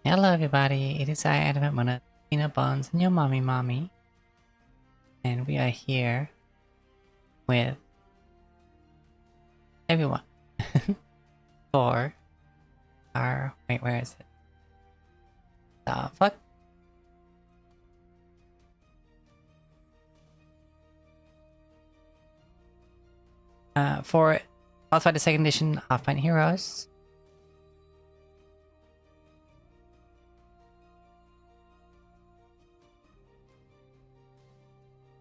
Hello everybody, it is I, Adamant Mona, Peanut Buns, and your mommy. And we are here with everyone for our... Wait, where is it? The fuck? For Pathfinder 2nd Edition Half-Pint Heroes.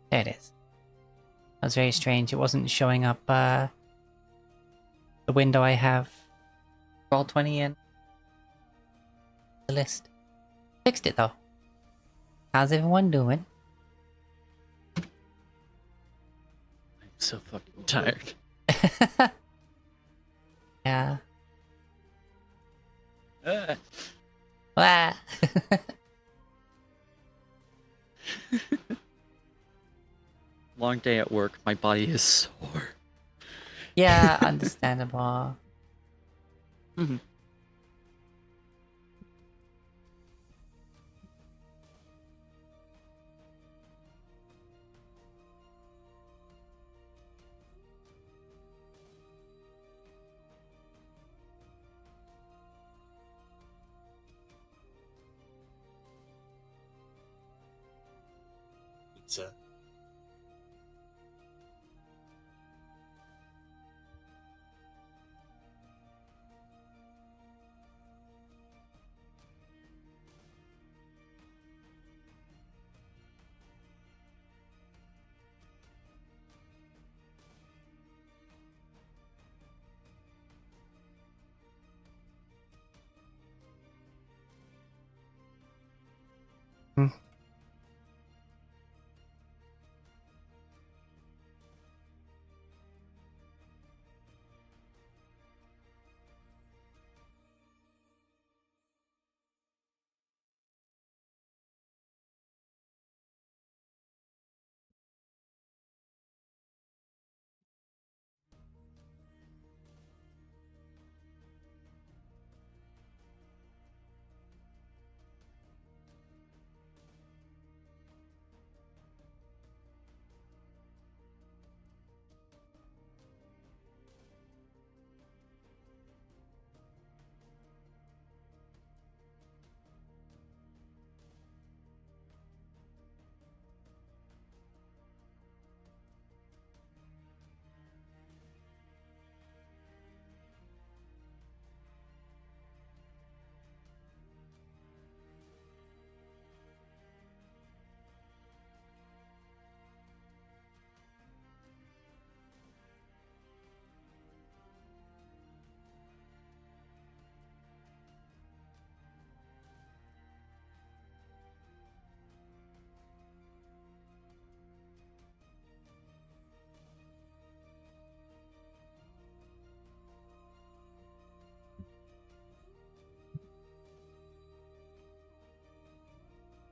There it is. That was very strange, it wasn't showing up the window I have Roll20 in the list. Fixed it though. How's everyone doing? I'm so fucking tired. Yeah. Ah. Ah. Long day at work. My body is sore. Yeah, understandable. Mhm. Pizza. Hmm.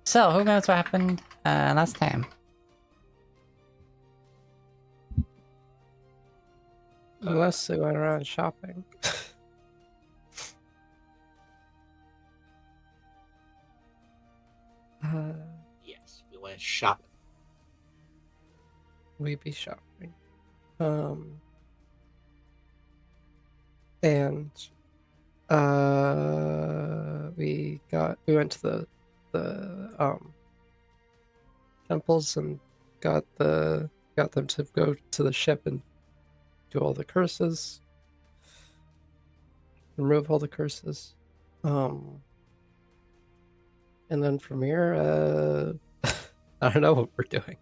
So, who knows what happened last time? Unless they went around shopping. Yes, we went shopping. We be shopping. And we went to the temples and got them to go to the ship and do all the curses. Remove all the curses. And then from here, I don't know what we're doing.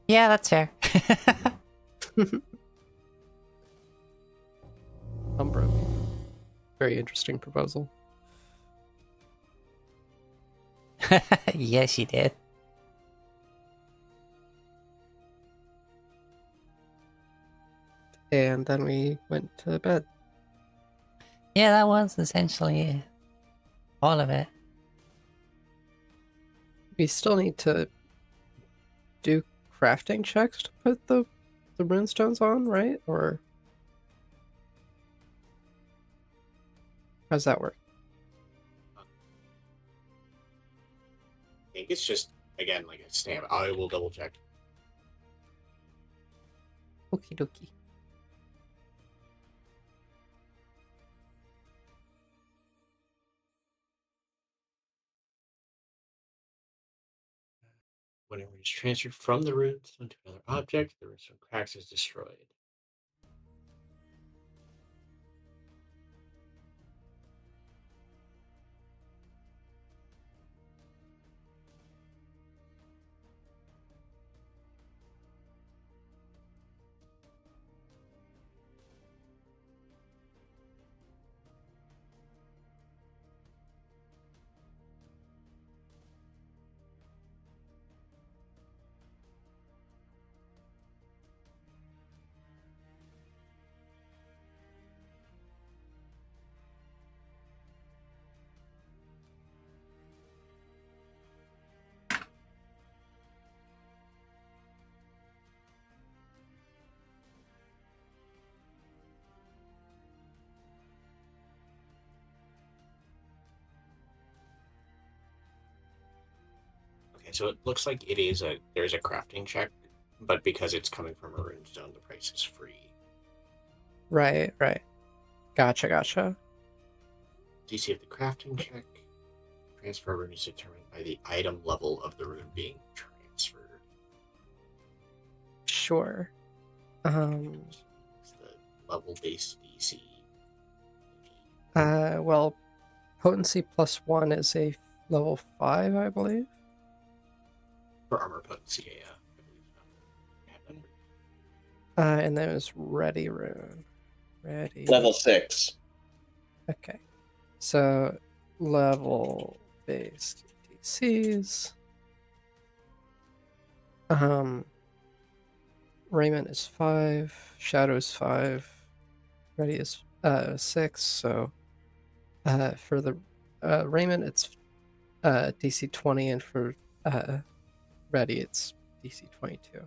Yeah, that's fair. Umbra. Very interesting proposal. Yes, she did. And then we went to bed. Yeah, that was essentially all of it. We still need to do crafting checks to put the runestones on, right? Or How's that work? I think it's just, again, like a stamp. I will double check. Okie dokie. Whenever it's transferred from the root into another object, the root from cracks is destroyed. Okay, so it looks like there's a crafting check, but because it's coming from a rune stone, the price is free. Right. Gotcha. DC of the crafting check. Transfer rune is determined by the item level of the rune being transferred. Sure. It's the level-based DC. Well, potency +1 is a level 5, I believe. For armor potency, yeah. I believe so. And then it's ready rune. Ready. Level 6. Okay. So level based DCs. Raiment is 5, Shadow is 5, Ready is 6. So for the Raiment it's DC 20, and for Ready it's DC 22.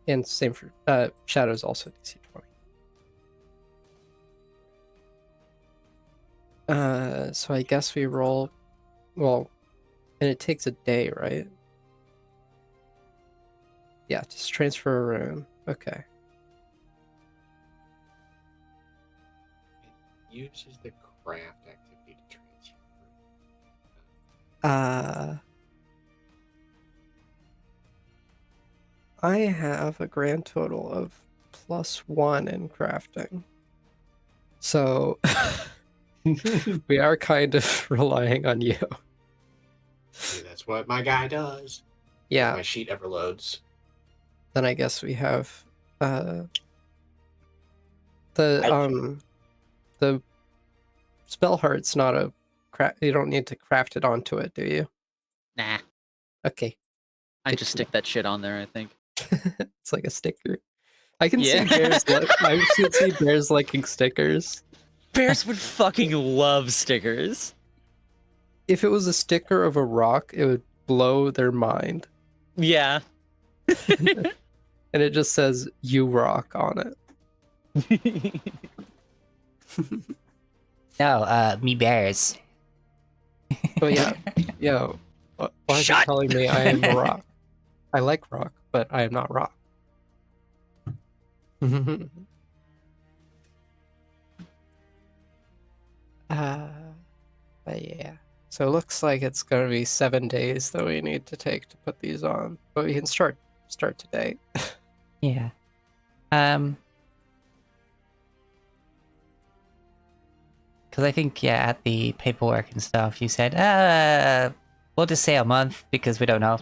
And same for Shadow is also DC 20. So I guess we roll, well, and it takes a day, right? Yeah, just transfer a rune. Okay. It uses the craft activity to transfer. I have a grand total of +1 in crafting. So we are kind of relying on you. See, that's what my guy does. Yeah. If my sheet ever loads. Then I guess we have the spell heart's not a craft. You don't need to craft it onto it, do you? Nah. Okay. I just stick that shit on there, I think. It's like a sticker. I can Yeah. see bears liking stickers. Bears would fucking love stickers. If it was a sticker of a rock, it would blow their mind. Yeah. And it just says "You rock" on it. No, me bears. Oh yeah, yo, why are you Shut. telling me I am a rock? I like rock, but I am not rock. But yeah. So it looks like it's gonna be 7 days that we need to take to put these on, but we can start today. Yeah. Because I think, yeah, at the paperwork and stuff, you said, we'll just say a month because we don't know.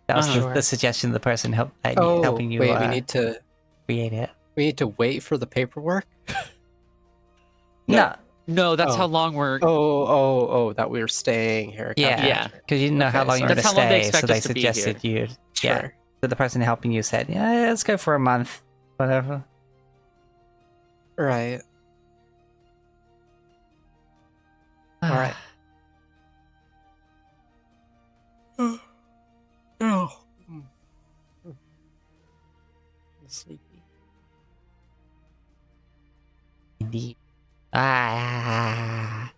That was Sure. the suggestion of the person helping you wait, we need to create it. wait for the paperwork. No. No, that's Oh. how long we're. That we were staying here. Yeah. Gotcha, Yeah. gotcha. Because you didn't know how Okay, long you're sorry. going to That's how long they stay, expect so they us to be suggested you. Yeah. Sure. So the person helping you said, yeah, let's go for a month. Whatever. Right. All right. Oh. Sleepy. Indeed. Ah.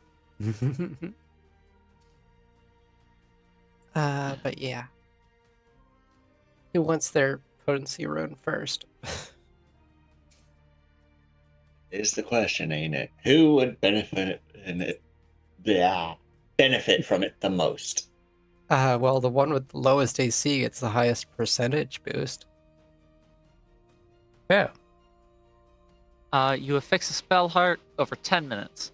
But yeah. Who wants their potency rune first? Is the question, ain't it? Who would benefit in it? Yeah, benefit from it the most. Well, the one with the lowest AC gets the highest percentage boost. Yeah. You affix a spell heart over 10 minutes.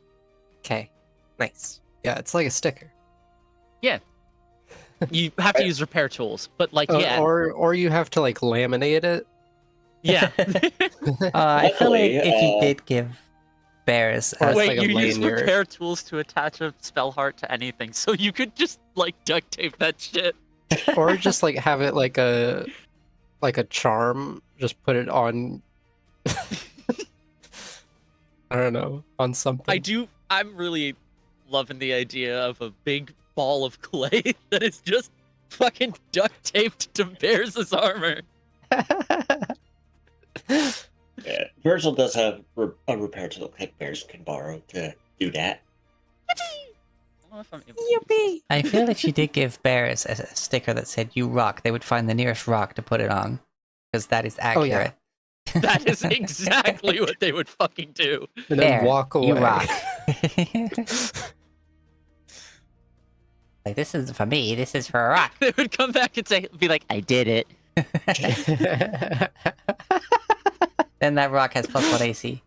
Okay, nice. Yeah, it's like a sticker. Yeah. You have to use repair tools, but like, yeah. Or you have to like laminate it. Yeah. I feel like Luckily, if you did give bears Or as it's Wait, like a you use lanyard. repair tools to attach a spell heart to anything, so you could just like duct tape that shit. Or just like have it like a charm, just put it on I don't know, on something. I'm really loving the idea of a big ball of clay that is just fucking duct taped to Bears' armor. Yeah, Virgil does have a repair tool that bears can borrow to do that. Yippee! I feel if you did give bears a sticker that said "You rock," they would find the nearest rock to put it on, because that is Oh, yeah. accurate. That is exactly what they would fucking do. And then Bear, walk away. You rock. Like, this isn't for me. This is for a rock. They would come back and be like, "I did it." Then that rock has +1 AC.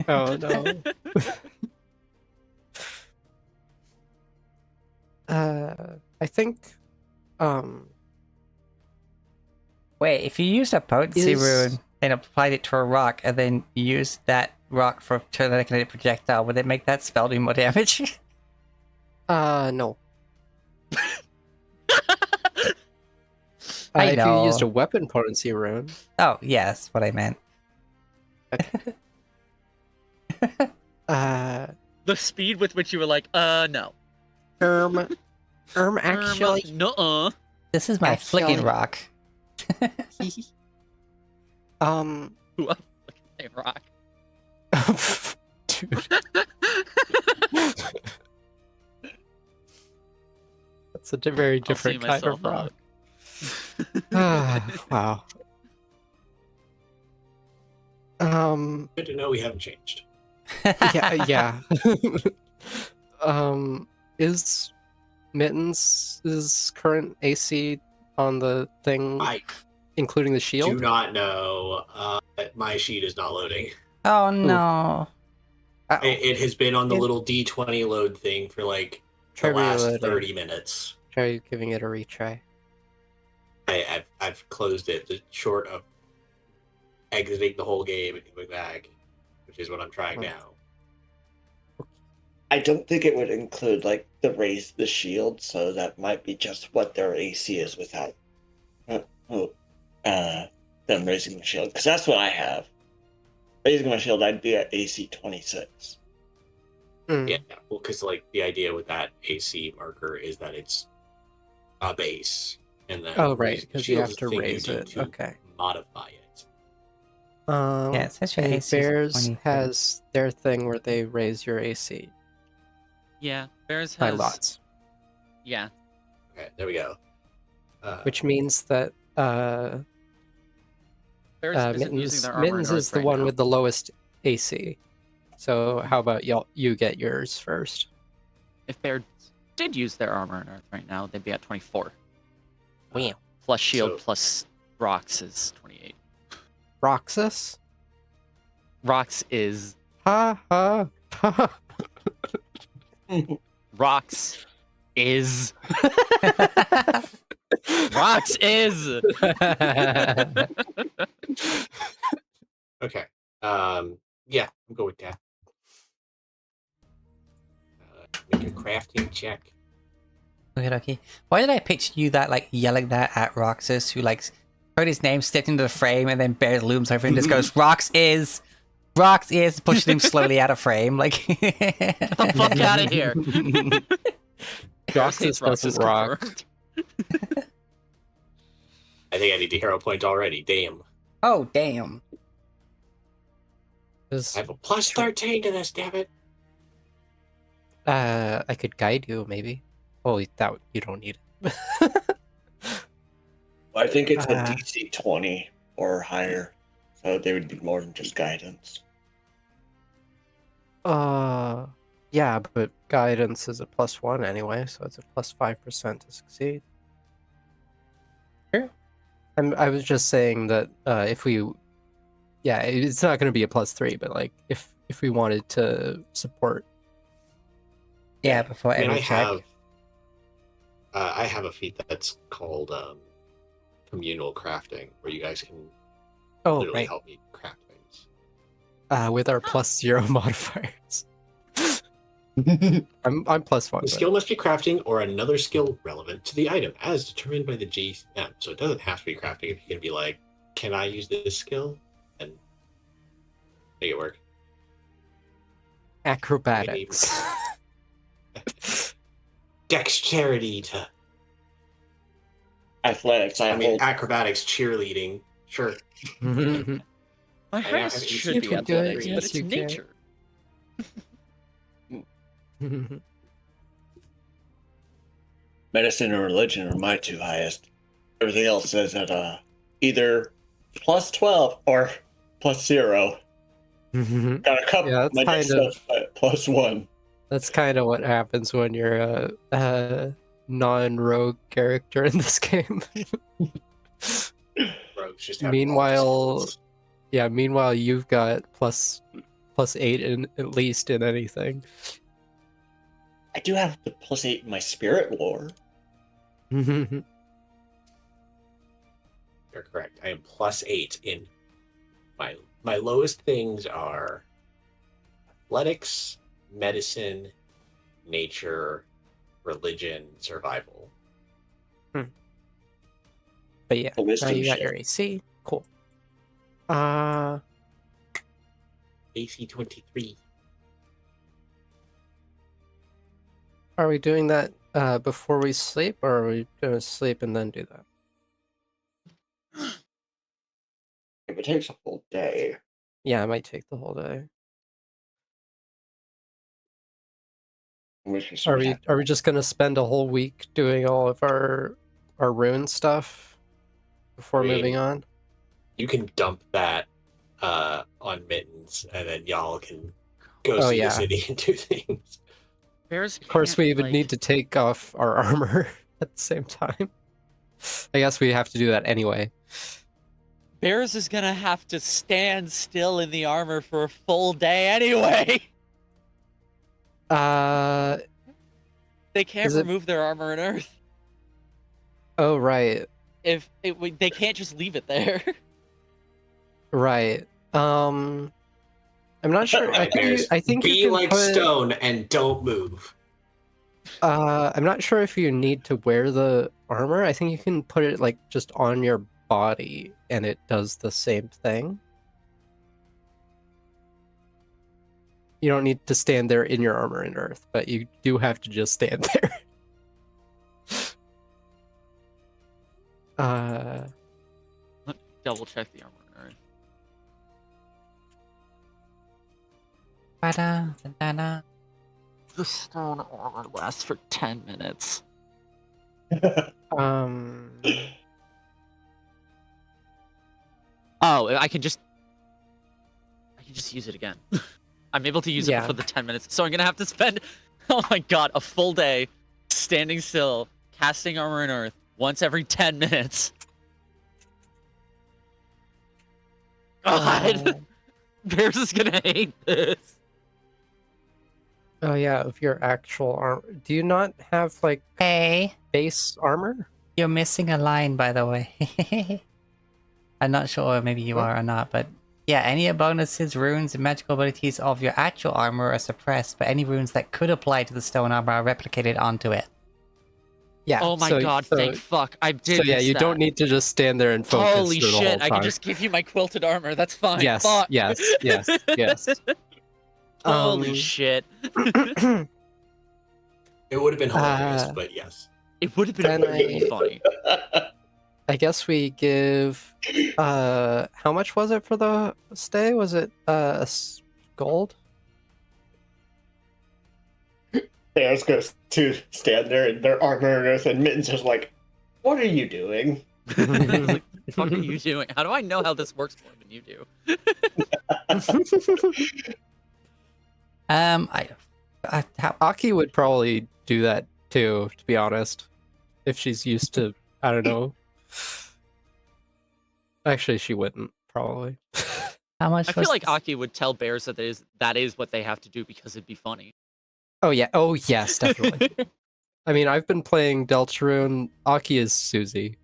Oh no. I think Wait, if you used a potency Is- rune and applied it to a rock, and then used that rock for telekinetic projectile, would it make that spell do more damage? no. I If you used know. a weapon potency rune, Oh, yes, what I meant. uh The speed with which you were like, no. actually Nuh-uh. This is my Actually- flicking rock. Ooh, a fucking rock. Dude. That's a very I'll see different kind myself of rock. out. Wow. Good to know we haven't changed. Yeah. Is Mittens' current AC on the thing, I including the do shield? not know. My sheet is not loading. Oh no. Uh-oh. It has been on the It- little D20 load thing for like Try the last reloading. 30 minutes. Try giving it a retry. I've closed it, just short of exiting the whole game and coming back, which is what I'm trying Hmm. now. I don't think it would include like the raise the shield, so that might be just what their AC is without them raising the shield. Because that's what I have. Raising my shield, I'd be at AC 26. Mm. Yeah, well, because like the idea with that AC marker is that it's a base, and then Oh, right, raise the 'cause you shield have is to the thing raise do it, to okay. modify it. Yeah, it says your and AC is Bears 24. has their thing where they raise your AC Yeah, Bears by has... lots, Yeah. Okay, there we go. which means that Bears isn't using their armor Mittens north is the right one now. with the lowest AC. So how about you get yours first? If Bears did use their armor north right now, they'd be at 24. Wow. Plus shield So- plus rocks is 28. Roxas? Rocks is... Ha ha ha. Rocks is... Rocks is... Okay. Yeah, I'm going with that. Make a crafting check. Okay. Why did I picture you that like yelling that at Roxas, who like heard his name, stepped into the frame, and then Bears looms over and just goes, Rocks is, pushing him slowly out of frame. Like, Get the fuck out of here. Roxas doesn't rock. confirmed. I think I need a hero point already. Damn. oh damn. I have a plus 13 to this, damn it. I could guide you, maybe. Oh, that you don't need it. I think it's a DC 20 or higher, so they would need more than just guidance. Yeah, but guidance is a +1 anyway, so it's a +5% to succeed. Sure. I was just saying that if we, yeah, it's not going to be a +3, but like if we wanted to support. Yeah, before I mean, every check. I have a feat that's called communal crafting, where you guys can literally right. help me craft things. With our +0 modifiers. I'm +1. The skill must be crafting or another skill relevant to the item, as determined by the GM. So it doesn't have to be crafting. If you can be like, can I use this skill? And make it work. Acrobatics. Dexterity to Athletics. I mean, acrobatics, cheerleading. Sure. My I harness have should be AC athletics, yes, but it's you can. nature. Medicine or religion are my two highest. Everything else says that either +12 or +0. Got a couple. Yeah, that's my kind next of- stuff at +1. That's kind of what happens when you're a non-rogue character in this game. Rogues just have Meanwhile- bonuses. Yeah, meanwhile you've got +8 in at least in anything. I do have the +8 in my spirit lore. You're correct. I am +8 in my lowest things are athletics, medicine, nature, religion, survival. But yeah, The now wisdom you got shit. your AC. Cool. AC 23. Are we doing that before we sleep, or are we gonna sleep and then do that? If it takes a full day, Yeah, it might take the whole day. in which case Are we'd we have- are we just gonna spend a whole week doing all of our rune stuff before I mean, moving on? You can dump that on Mittens, and then y'all can go Oh, see yeah. the city and do things. Bears Of course, can't, we would like- need to take off our armor at the same time. I guess we have to do that anyway. Bears is gonna have to stand still in the armor for a full day anyway. They can't Is it- remove their armor in Earth. Oh, right. They can't just leave it there. Right. I'm not sure. Alright, Bears, I think be you can like put, stone and don't move. I'm not sure if you need to wear the armor. I think you can put it like just on your body and it does the same thing. You don't need to stand there in your armor in Earth, but you do have to just stand there. Double check the armor in Earth. Ba-da, da-da. The stone armor lasts for 10 minutes. um Oh, I can just use it again. I'm able to use Yeah. it for the 10 minutes. So I'm gonna have to spend, oh my god, a full day standing still, casting armor in Earth once every 10 minutes. God, Bears is gonna hate this. Oh yeah, of your actual armor. Do you not have like Hey, base armor? you're missing a line, by the way. I'm not sure, maybe you are or not, but yeah, any bonuses, runes, and magical abilities of your actual armor are suppressed, but any runes that could apply to the stone armor are replicated onto it. Yeah. Oh my god, thank fuck. I did So yeah, miss you that. don't need to just stand there and focus. Holy through the shit, whole I time. can just give you my quilted armor. That's fine. Yes, Fuck. yes, yes, yes. Holy shit. It would have been hilarious, Uh, but yes. It would have been Can really I- funny. I guess we give. How much was it for the stay? Was it gold? Theo's goes to stand there in their armor and earth, and Mitten's just like, "What are you doing?" Like, what are you doing? How do I know how this works more than you do? Aki would probably do that too, to be honest, if she's used to. I don't know. Actually, she wouldn't probably. How much? I feel was like this? Aki would tell bears that is what they have to do because it'd be funny. Oh yeah. Oh yes, definitely. I mean, I've been playing Deltarune. Aki is Susie.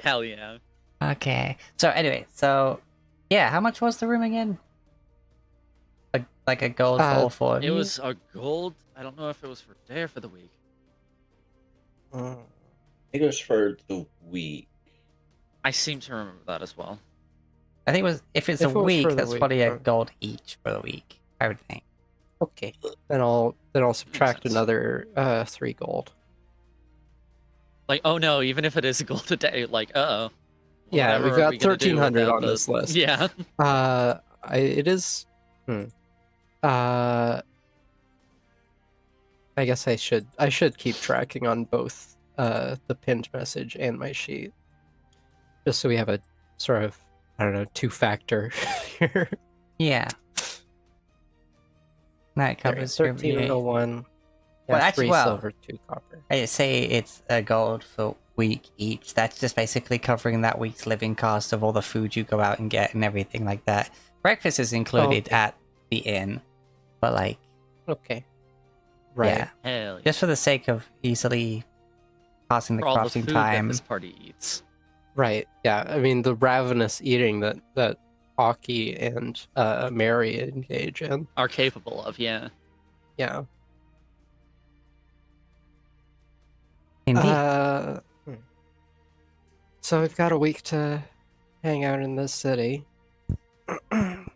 Hell yeah. Okay. So anyway, yeah, how much was the room again? Like a gold for all four of It you? was a gold. I don't know if it was for day or for the week. I think it was for the week. I seem to remember that as well. I think it was if it's If a it was week, for the that's week, probably a or- gold each for the week. I would think. Okay. Then I'll subtract sense. another 3 gold. Like, oh no, even if it is a gold a day, like, uh-oh. Yeah, Whatever we've are got we gonna do 1,300 without on this list. Yeah. It is. I guess I should keep tracking on both the pinned message and my sheet, just so we have a sort of, I don't know, 2-factor here. Yeah. That covers 1301. Well, Yeah, actually, 3 well- silver, 2 copper. I say it's a gold for week each. That's just basically covering that week's living cost of all the food you go out and get and everything like that. Breakfast is included okay. at the inn, but like, Okay. Right. yeah, Hell yeah. just for the sake of easily passing the For all the crafting food time. that this party eats. Right. Yeah. I mean, the ravenous eating that Aki and Mary engage in. Are capable of, yeah. Yeah. Indeed. So we've got a week to hang out in this city. Can't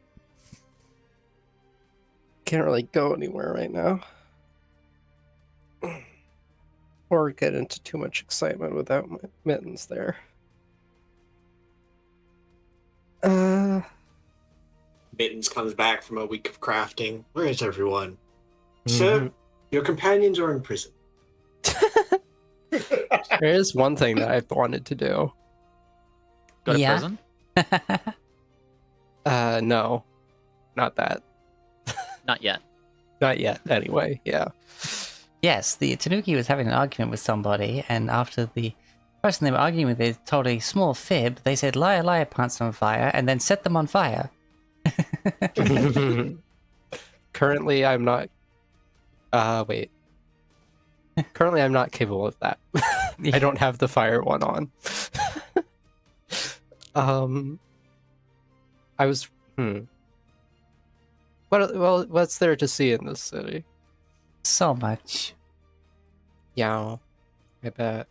really go anywhere right now. Or get into too much excitement without my Mittens there. Mittens comes back from a week of crafting. Where is everyone? Sir, your companions are in prison. There is one thing that I've wanted to do. Go to Yeah. prison? No. Not that. Not yet. Not yet, anyway. Yeah. Yes, the Tanuki was having an argument with somebody, and after the person they were arguing with, they told a small fib. They said, "Liar, liar, pants on fire," and then set them on fire. Currently, I'm not. Wait. Currently, I'm not capable of that. I don't have the fire one on. I was. What's there to see in this city? So much. Yeah, I bet.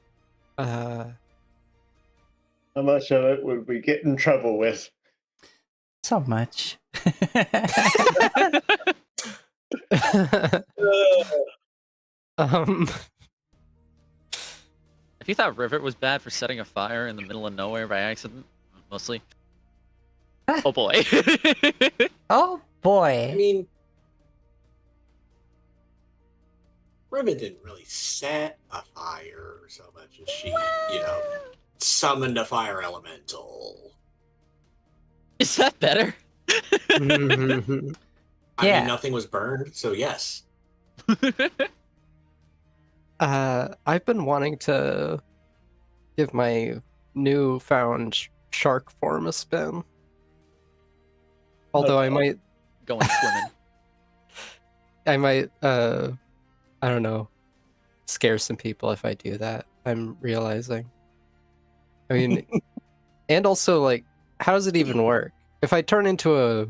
How much of it would we get in trouble with? So much. um. If you thought Rivet was bad for setting a fire in the middle of nowhere by accident, mostly. Oh boy. Oh I boy. mean, Riven didn't really set a fire so much as she, summoned a fire elemental. Is that better? I Yeah. mean, nothing was burned, so yes. I've been wanting to give my newfound shark form a spin. Although I might, Going swimming. I don't know, scare some people if I do that. I'm realizing. I mean, and also, like, how does it even work? If I turn into a,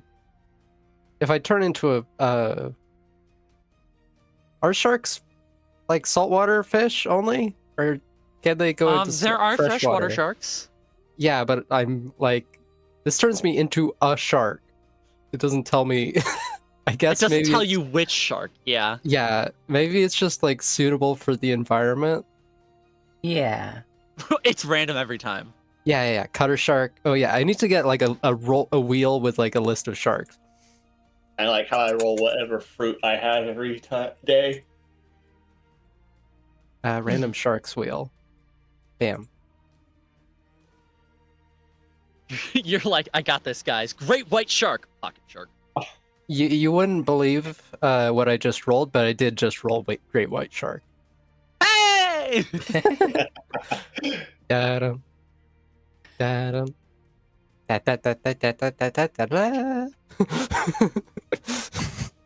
are sharks like saltwater fish only, or can they go into There are freshwater freshwater sharks. Yeah, but I'm like, this turns me into a shark. It doesn't tell me. I It guess doesn't maybe tell it's- you which shark. Yeah. Yeah, maybe it's just like suitable for the environment. Yeah. It's random every time. Yeah. Cutter shark. Oh yeah, I need to get like a wheel with like a list of sharks. I like how I roll whatever fruit I have every day. Random sharks wheel. Bam. You're like, I got this, guys. Great white shark. Pocket shark. You wouldn't believe what I just rolled, but I did just roll great white shark. Hey! Da-dum. Da-dum. Da-da-da-da-da-da-da-da-da.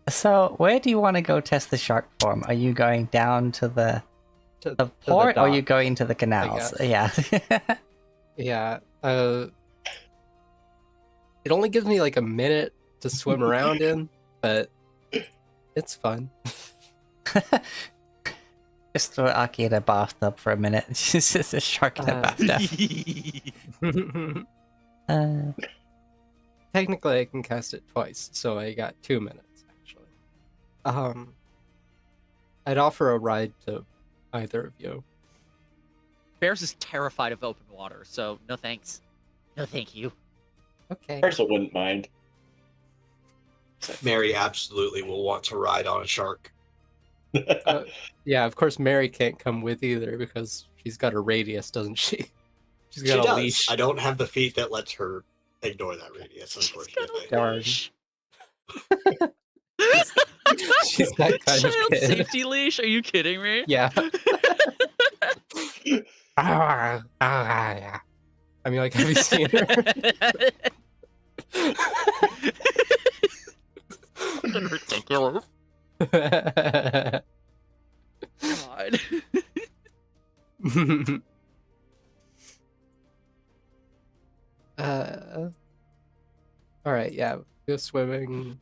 So, where do you want to go test the shark form? Are you going down to the To port, or are you dock, going to the canals? Yeah. Yeah. It only gives me like a minute to swim around in, but it's fun. Just throw Aki in a bathtub for a minute. It's just a shark in a bathtub. Technically, I can cast it twice, so I got 2 minutes actually. I'd offer a ride to either of you. Bears is terrified of open water, so no thanks. No thank you. Okay. Ursula wouldn't mind. Mary absolutely will want to ride on a shark. Yeah, of course Mary can't come with either because she's got a radius, doesn't she? She's She got a does. leash. I don't have the feat that lets her ignore that radius, unfortunately. Darn. She's that kind of Child kid. safety leash? Are you kidding me? Yeah. Yeah. I mean, like, have you seen her? Fucking ridiculous. God. All right, yeah, go swimming.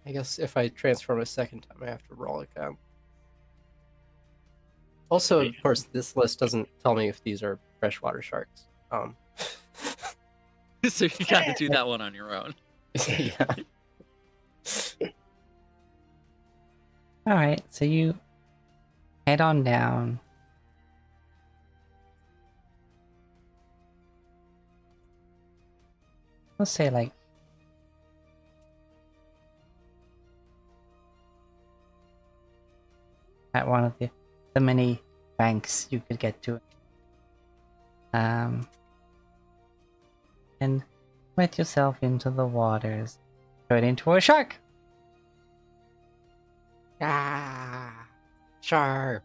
I guess if I transform a second time, I have to roll again. Also, of course, this list doesn't tell me if these are freshwater sharks. So you gotta do that one on your own. Yeah. All right, so you head on down. Let's say like at one of the many banks you could get to. And let yourself into the waters. Turn into a shark. Ah, shark.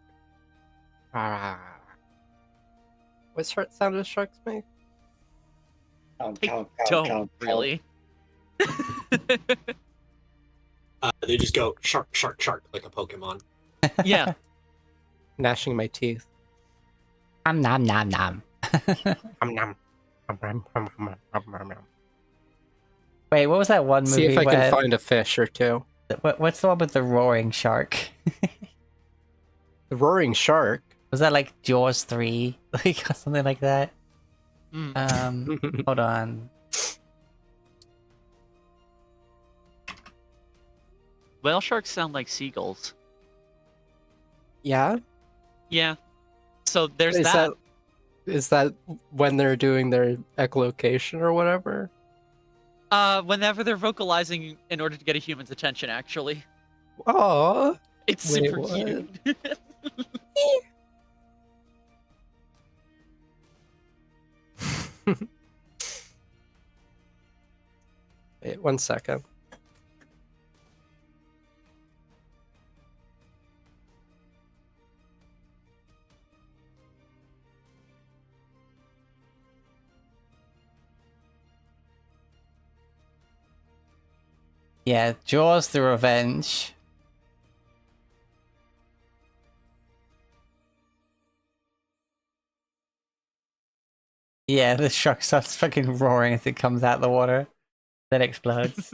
Ah. What sound do sharks make? Don't really. They just go shark, shark, shark like a Pokemon. Yeah. Gnashing my teeth. Nom nom nom nom. Nom, nom. Nom, nom, nom, nom, nom, nom, nom. Wait, what was that one movie? See if I where, can find a fish or two. what's the one with the roaring shark? The roaring shark. Was that like Jaws 3? Like or something like that? Hold on. Whale sharks sound like seagulls. Yeah? Yeah. So there's Is that. Is that when they're doing their echolocation or whatever? Whenever they're vocalizing in order to get a human's attention, actually. Oh, It's Wait, super what? cute. wait 1 second. Yeah, Jaws the Revenge. Yeah, the shark starts fucking roaring as it comes out of the water. Then explodes.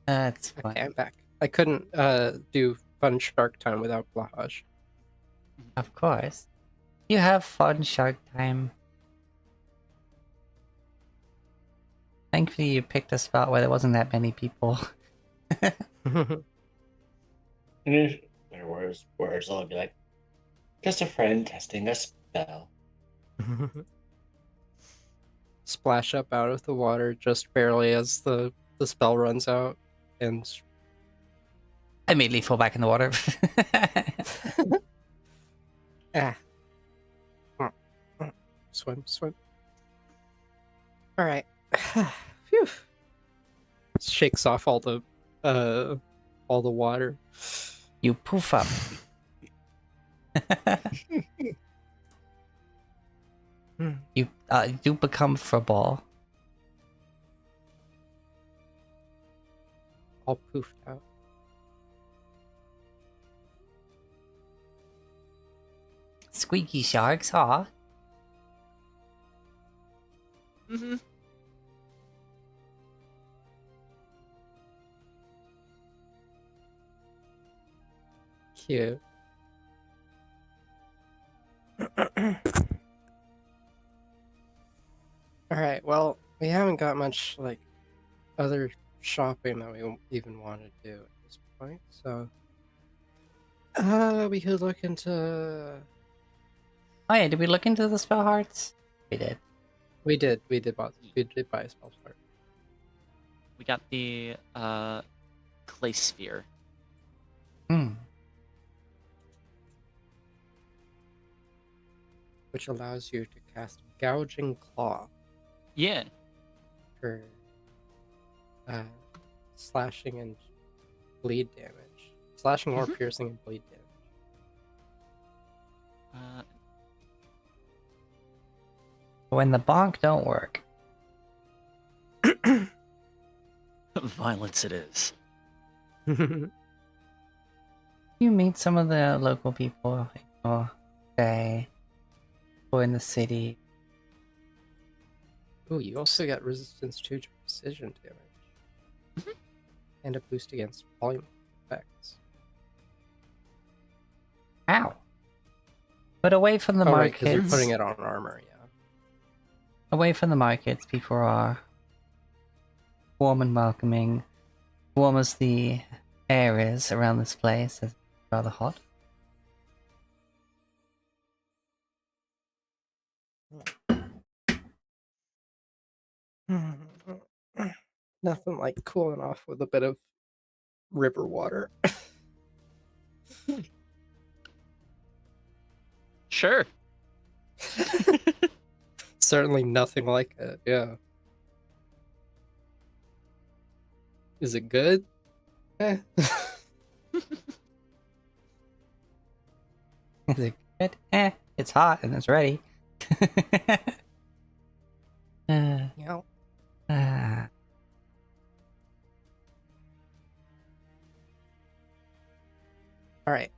That's fine. Okay, I'm back. I couldn't do fun shark time without Blahaj. Of course. You have fun shark time. Thankfully, you picked a spot where there wasn't that many people. There was words I'll be like, just a friend testing a spell. Splash up out of the water just barely as the spell runs out, and I immediately fall back in the water. ah, swim. All right. Phew. Shakes off all the water. You poof up. You do become football. All poofed out. Squeaky sharks, aw. Mm-hmm. Cute. All right. Well, we haven't got much like other shopping that we even want to do at this point. So, we could look into. Oh yeah, did we look into the spell hearts? We did. We did buy a spell start. We got the clay sphere. Hmm. Which allows you to cast Gouging Claw Yeah. for slashing and bleed damage. Slashing or piercing and bleed damage. When the bonk don't work. Violence it is. You meet some of the local people in your day or in the city. Ooh, you also get resistance to precision damage. And a boost against volume effects. Ow. But away from the Right, markets. because you're putting it on armor, yeah. Away from the markets, people are warm and welcoming. Warm as the air is around this place. It's rather hot. Nothing like cooling off with a bit of river water. Sure. Certainly nothing like it, yeah. Is it good? Eh. Is it good? It's hot and it's ready. Yeah. All right.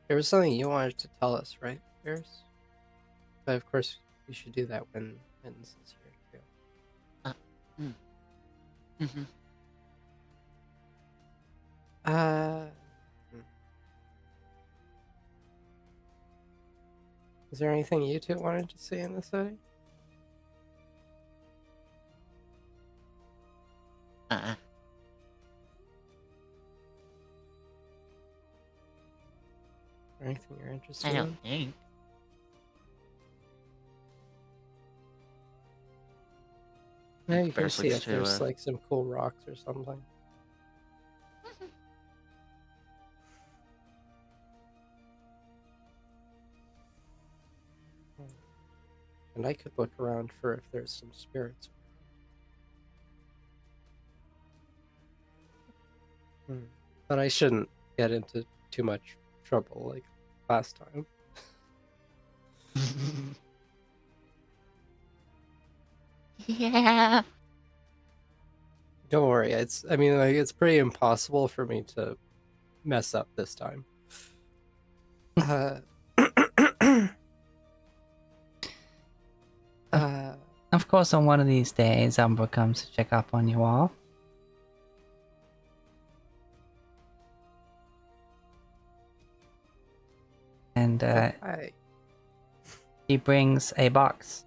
There was something you wanted to tell us, right, Paris? But of course, we should do that when Mittens is here too. Mm-hmm. Is there anything you two wanted to see in the city? Or anything you're interested I in? don't think. Maybe you can Bears see looks if there's to, like some cool rocks or something. And I could look around for if there's some spirits. But I shouldn't get into too much trouble like last time. Yeah. Don't worry. It's pretty impossible for me to mess up this time. Of course, on one of these days, Umbra comes to check up on you all. And Hi. She brings a box.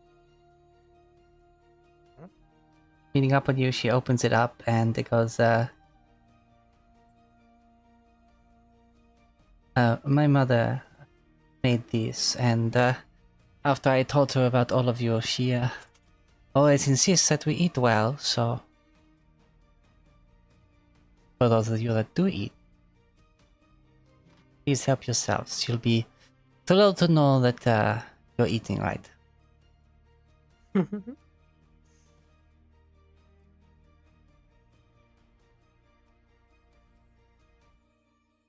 Meeting up with you, she opens it up and it goes, my mother made these, and after I told her about all of you, she always insists that we eat well, so for those of you that do eat, please help yourselves. You'll be thrilled to know that you're eating right.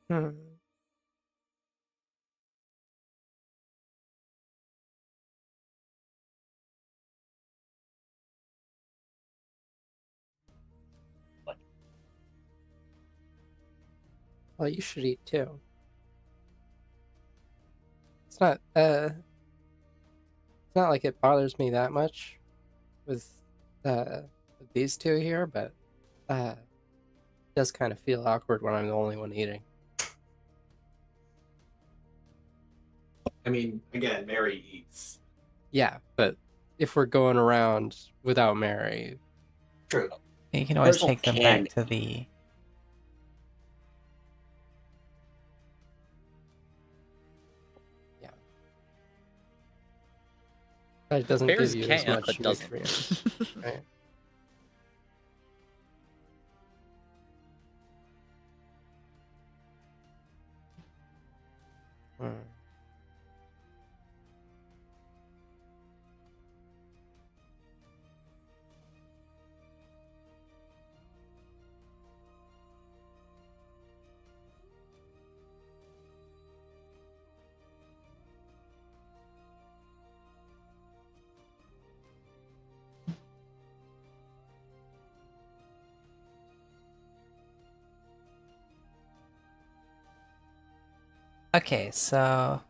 Hmm. Well, you should eat too. It's not like it bothers me that much with these two here, but it does kind of feel awkward when I'm the only one eating. I mean, again, Mary eats. Yeah, but if we're going around without Mary, True. You can always Purple take them candy. back to the... but it doesn't Bears give you as can, much but doesn't. nutrients, right? Hmm. Okay, so...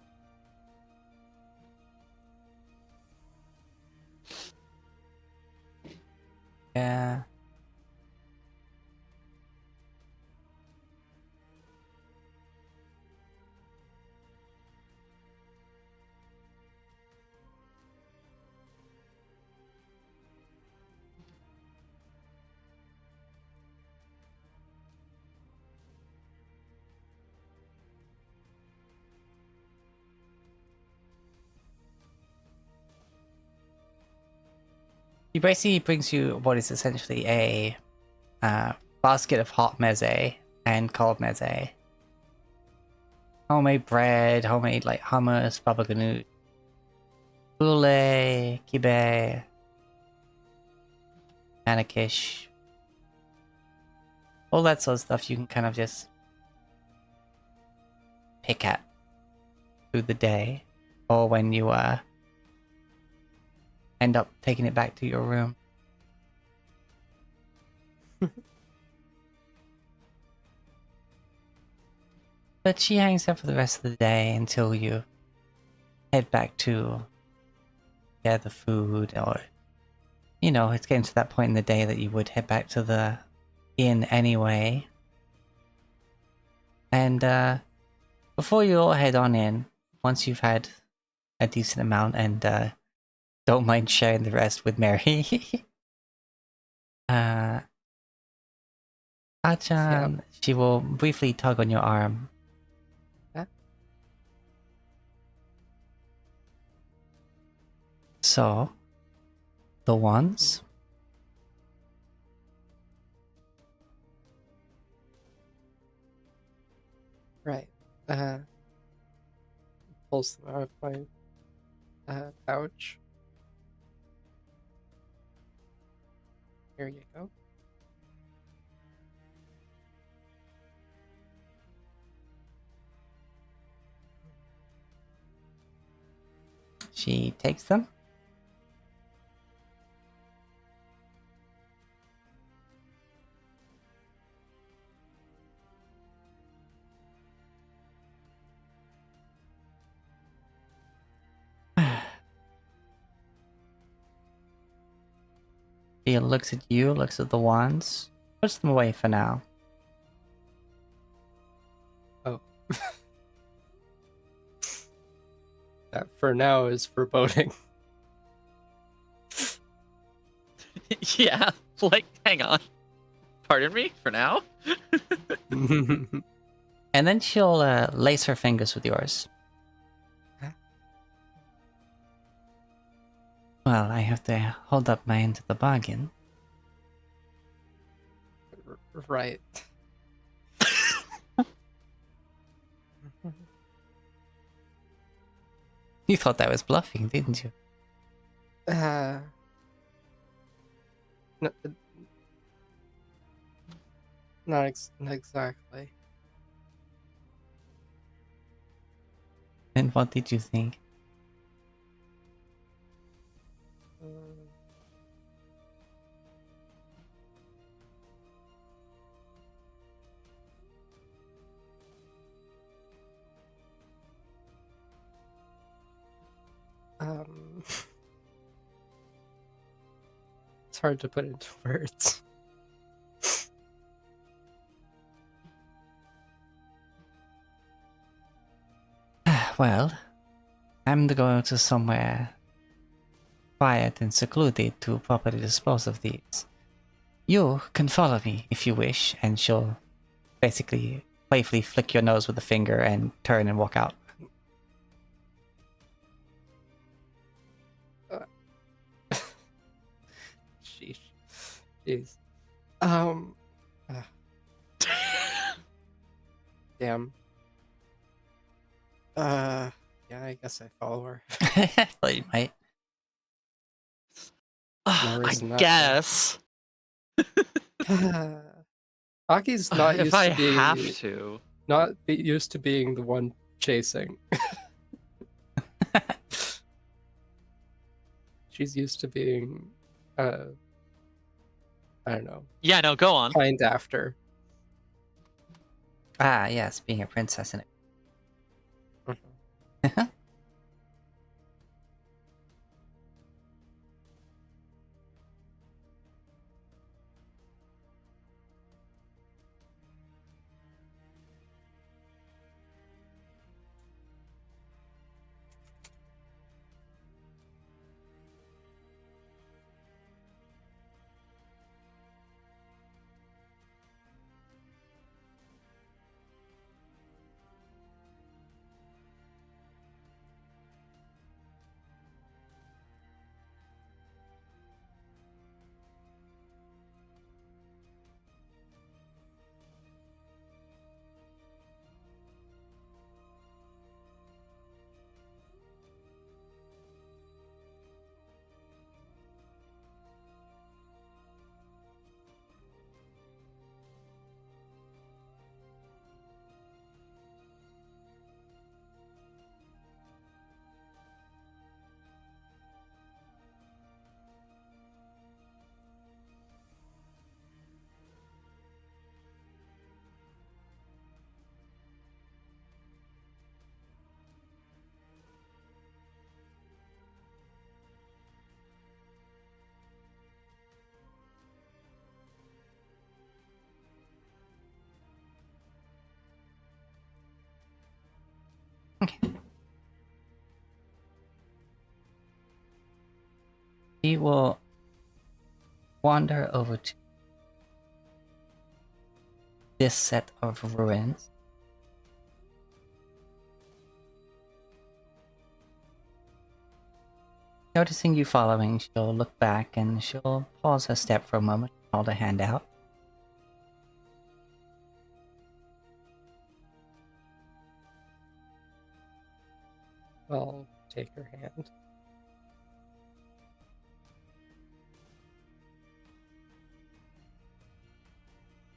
yeah... He basically brings you what is essentially a basket of hot meze and cold meze. Homemade bread, homemade like hummus, baba ganoush, boule, kibbeh, manikish. All that sort of stuff you can kind of just pick at through the day, or when you end up taking it back to your room. But she hangs out for the rest of the day until you head back to the food, or you know, it's getting to that point in the day that you would head back to the inn anyway. And before you all head on in, once you've had a decent amount and don't mind sharing the rest with Mary, Achan, she will briefly tug on your arm. Huh? So, the ones? Right. Pulls them out of my pouch. Here you go. She takes them. She looks at you, looks at the wands, puts them away for now. Oh. That for now is foreboding. Yeah, like, hang on. Pardon me for now? And then she'll lace her fingers with yours. Huh? Well, I have to hold up my end of the bargain. Right. You thought that was bluffing, didn't you? No, not exactly. And what did you think? It's hard to put into words. Well, I'm to go to somewhere quiet and secluded to properly dispose of these. You can follow me if you wish, and she'll basically playfully flick your nose with a finger and turn and walk out. Sheesh. Jeez. uh, Damn. Yeah, I guess I follow her. Well, you might. I reason not to. guess. Aki's not If used I to being have to. used to being the one chasing. She's used to being, I don't know, Yeah, no, go on. pined after. Ah, yes, being a princess in it. He will wander over to this set of ruins. Noticing you following, she'll look back and she'll pause her step for a moment, hold a hand out. I'll take her hand.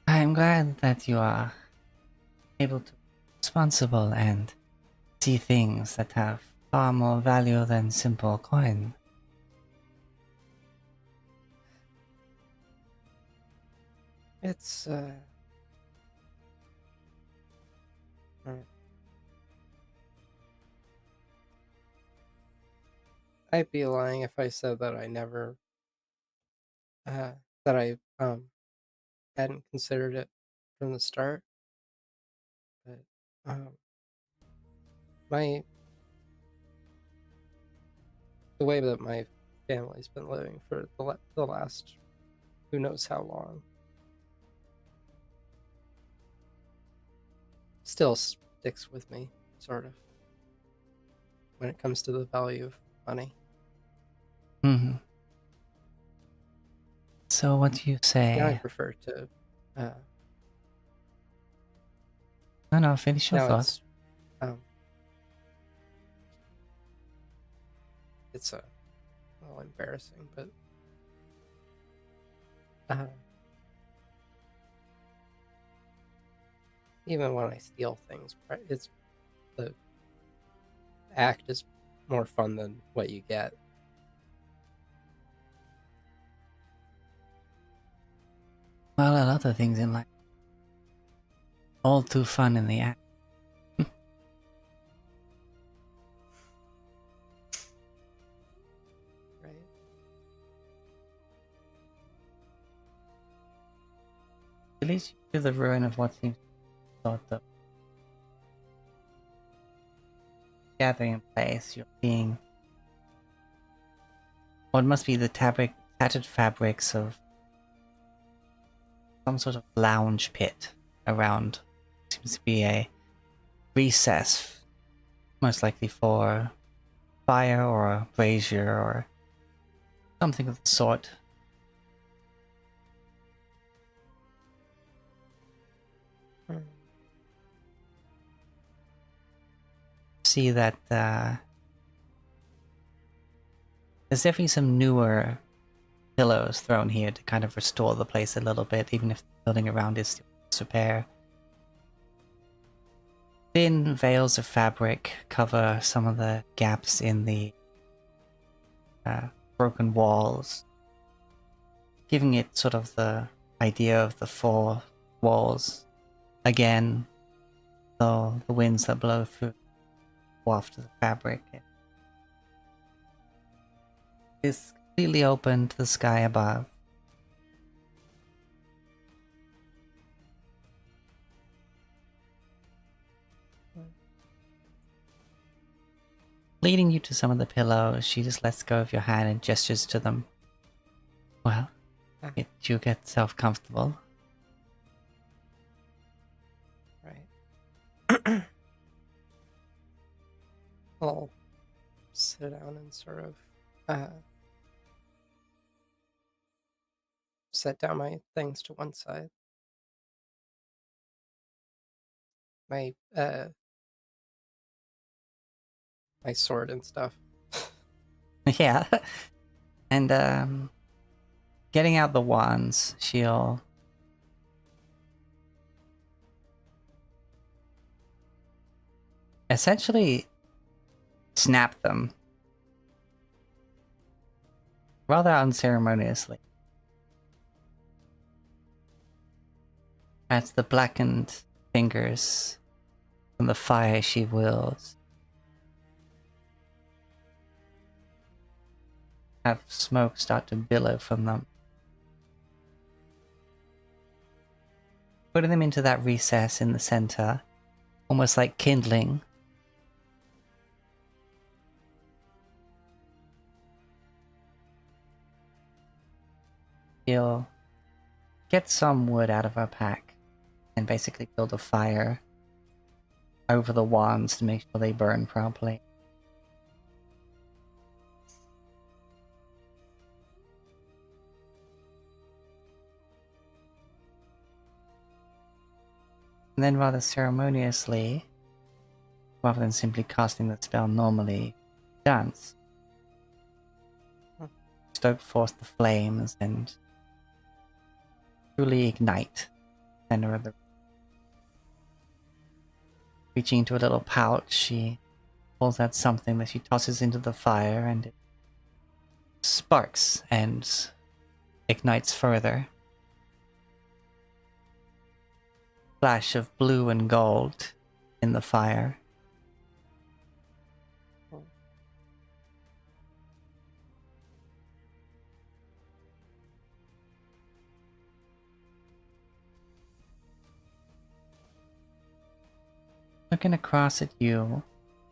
I'm glad that you are able to be responsible and see things that have far more value than simple coin. It's I'd be lying if I said that I never that I hadn't considered it from the start. But my the way that my family's been living for the last who knows how long. Still sticks with me, sort of, when it comes to the value of money. Mm-hmm. So what do you say? Now I prefer to. No, finish your Now thought. It's a little embarrassing, but even when I steal things, it's the act is more fun than what you get. Well, a lot of things in life, all too fun in the act. Right? At least you do the ruin of what seems thought of gathering in place. You're seeing what must be the tattered fabrics of some sort of lounge pit around. Seems to be a recess, most likely for fire or a brazier or something of the sort. See that there's definitely some newer pillows thrown here to kind of restore the place a little bit, even if the building around is still in disrepair. Thin veils of fabric cover some of the gaps in the broken walls, giving it sort of the idea of the four walls again, though the winds that blow through waft the fabric. It's completely open to the sky above. Leading you to some of the pillows, she just lets go of your hand and gestures to them. Well, did you get yourself comfortable? Right. I'll sit down and sort of set down my things to one side. My my sword and stuff. Yeah. And getting out the wands, she'll essentially snap them rather unceremoniously at the blackened fingers from the fire she wields. Have smoke start to billow from them. Putting them into that recess in the center, almost like kindling. She'll get some wood out of her pack and basically build a fire over the wands to make sure they burn properly. And then rather ceremoniously, rather than simply casting the spell normally, dance. Stoke forth the flames and truly ignite the center of the room. Reaching into a little pouch, she pulls out something that she tosses into the fire and it sparks and ignites further. Flash of blue and gold in the fire. Looking across at you,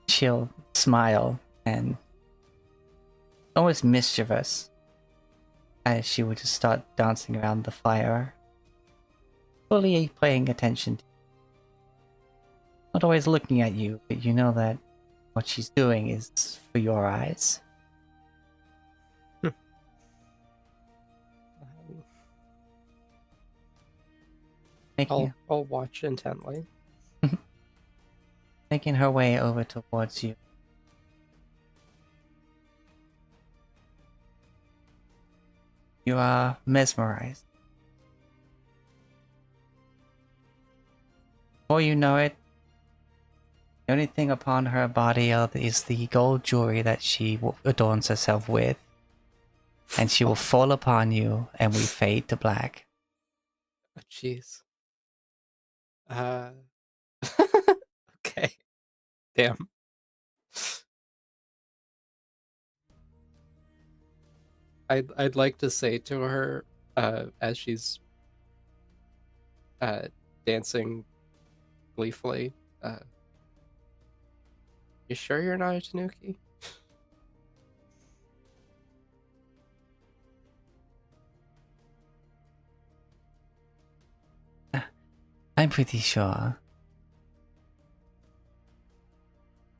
she'll smile and almost mischievous, as she would just start dancing around the fire, fully paying attention to you. Not always looking at you, but you know that what she's doing is for your eyes. Making, I'll watch intently. making her way over towards you. You are mesmerized. Before you know it, the only thing upon her body is the gold jewelry that she adorns herself with. And she will fall upon you, and we fade to black. Oh, jeez. Okay. Damn. I'd like to say to her, as she's dancing gleefully, you sure you're not a Tanuki? I'm pretty sure.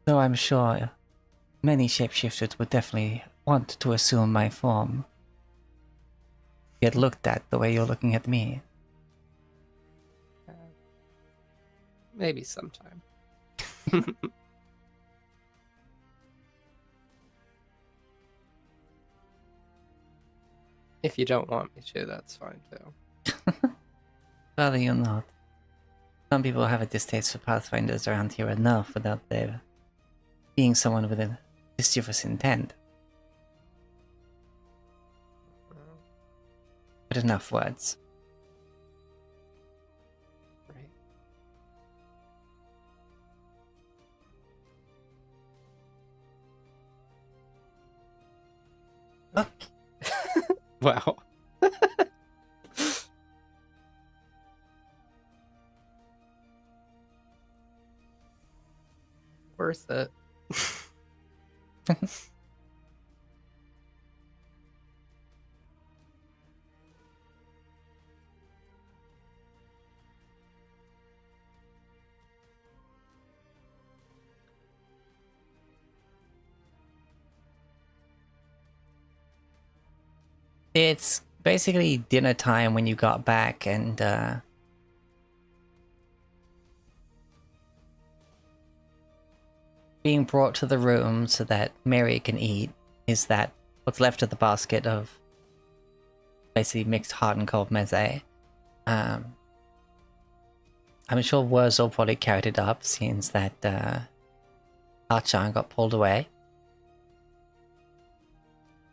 Though I'm sure many shapeshifters would definitely want to assume my form. Get looked at the way you're looking at me. Maybe sometime. If you don't want me to, that's fine too. Rather you're not. Some people have a distaste for Pathfinders around here enough without there being someone with a mischievous intent. But enough words. Right. Okay. Wow. Worth it. It's basically dinner time when you got back, and being brought to the room so that Mary can eat is that what's left of the basket of basically mixed hot and cold meze. I'm sure Wurzel probably carried it up since that Archon got pulled away.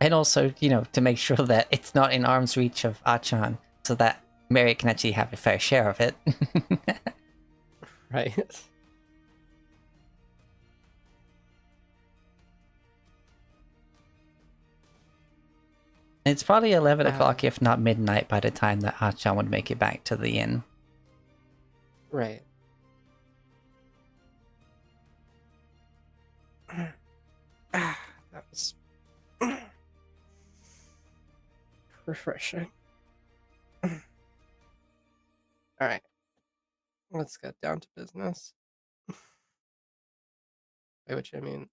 And also, you know, to make sure that it's not in arm's reach of Archon so that Mary can actually have a fair share of it. Right. It's probably 11 o'clock, if not midnight, by the time that Archon would make it back to the inn. Right. That was refreshing. All right. Let's get down to business. By which I mean.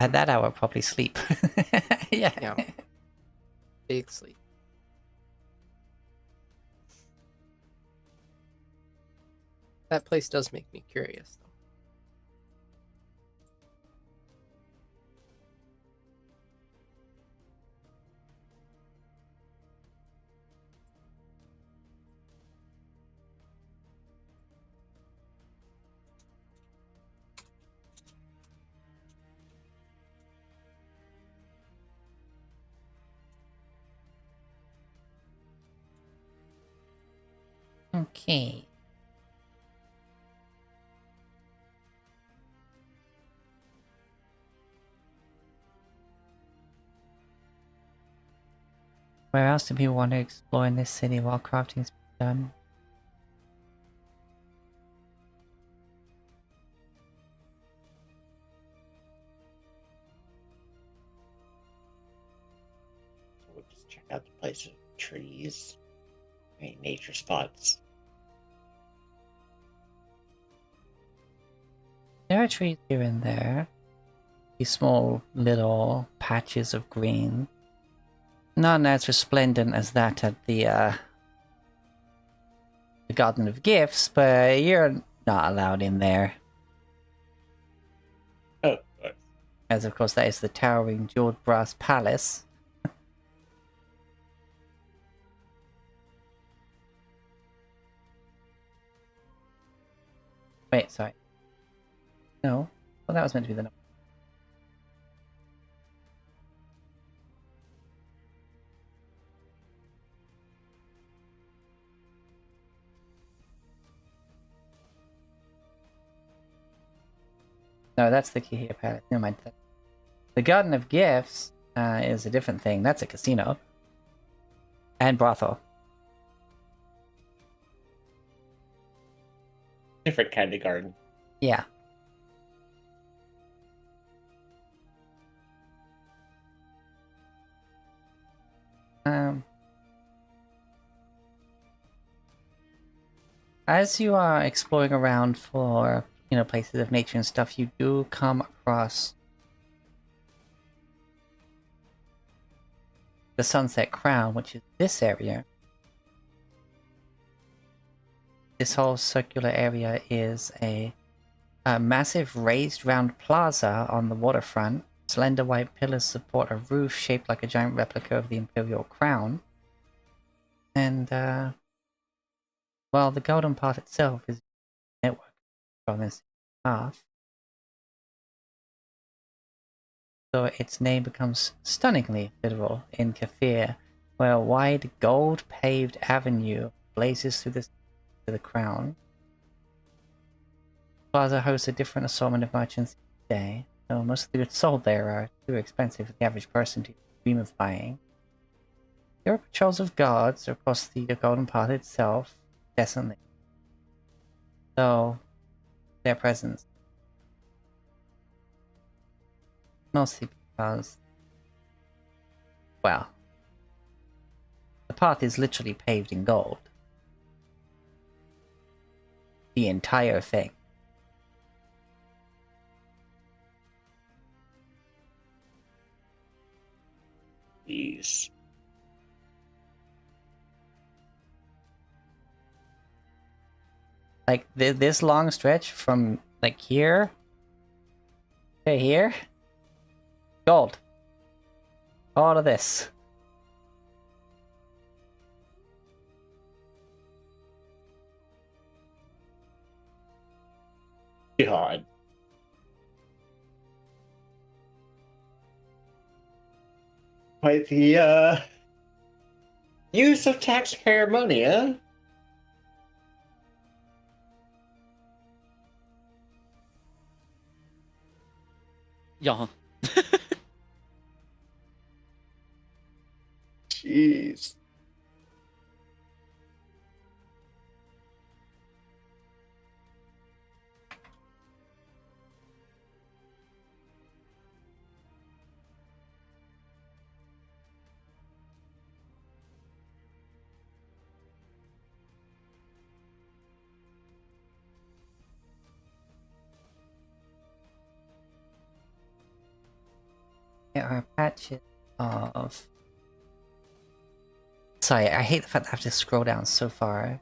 At that hour, probably sleep. Yeah. Yeah. Big sleep. That place does make me curious, though. Okay. Where else do people want to explore in this city while crafting's done? We'll just check out the place of trees. Any nature spots. There are trees here and there. These small little patches of green. Not as resplendent as that at the Garden of Gifts, but you're not allowed in there. Oh, As of course that is the towering jeweled brass palace. Wait, sorry. No. Well, that was meant to be the number. No, that's the Katheer Palace. Never mind. The Garden of Gifts is a different thing. That's a casino. And brothel. different kind of garden. Yeah. As you are exploring around for, places of nature and stuff, you do come across the Sunset Crown, which is this area. This whole circular area is a massive raised round plaza on the waterfront. Slender white pillars support a roof shaped like a giant replica of the Imperial Crown. And, well, the golden part itself is a network on this path. So its name becomes stunningly literal in Katheer, where a wide gold-paved avenue blazes through to the crown. Plaza hosts a different assortment of merchants each day, though most of the goods sold there are too expensive for the average person to dream of buying. There are patrols of guards across the golden path itself, incessantly, though their presence mostly because, well, the path is literally paved in gold. The entire thing. Jeez. Like, this long stretch from, like, here to here, gold. All of this. God. Quite the use of taxpayer money, huh? Yeah. Jeez. There are patches of... Sorry, I hate the fact that I have to scroll down so far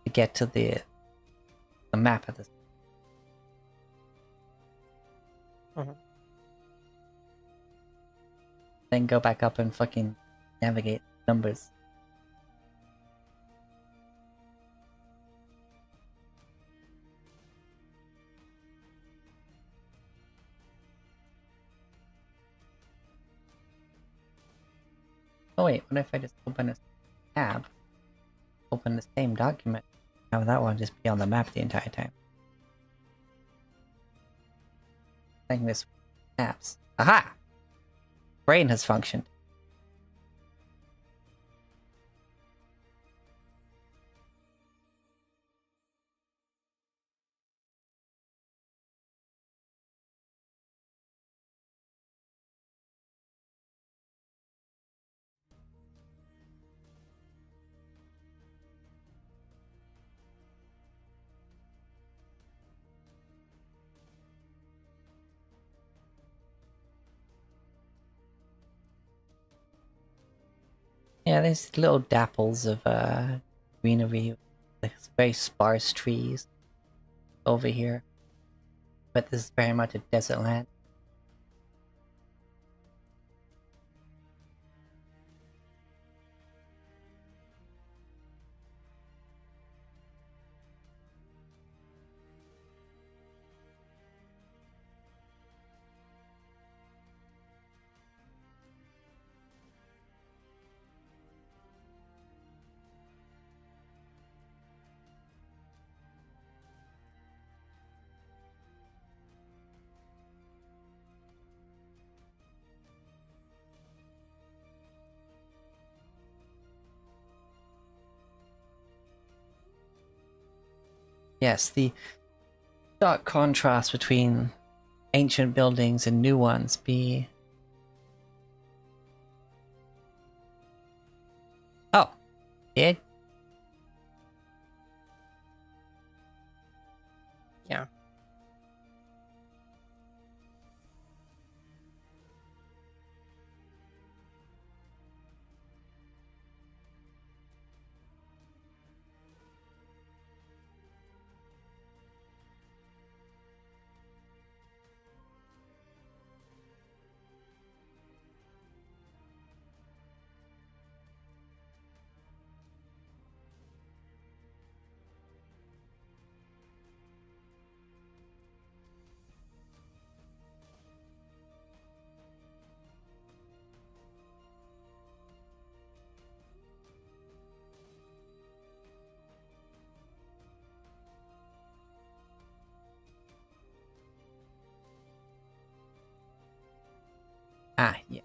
to get to the map of this. Then go back up and fucking navigate numbers. Oh wait, what if I just open a tab? Open the same document. Have that one just be on the map the entire time. I think this maps. Aha! Brain has functioned. Yeah, there's little dapples of greenery, like very sparse trees over here, but this is very much a desert land. Yes, the stark contrast between ancient buildings and new ones be... Oh, did? Yeah. Ah, yeah.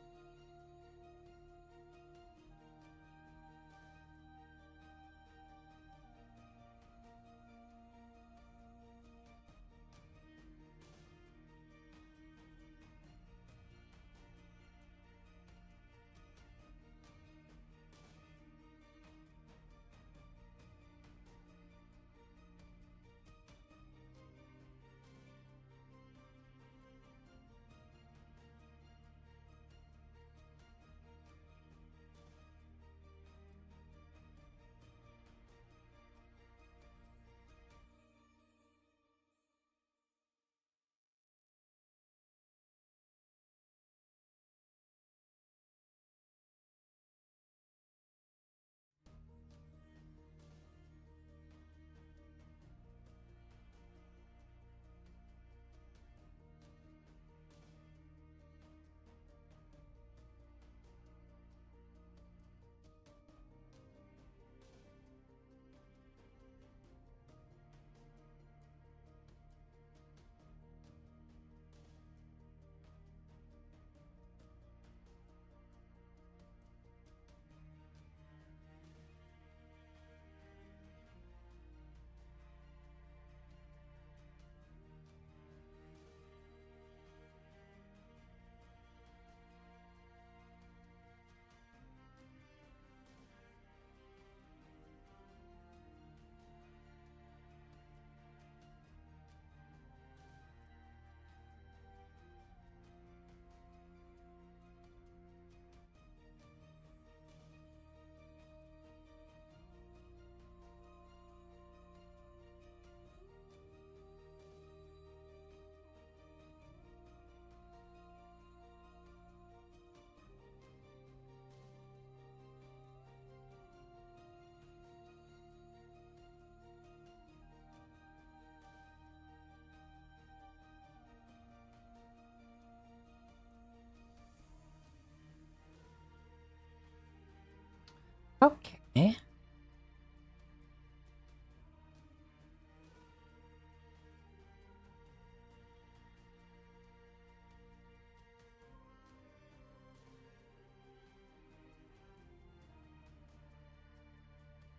Okay.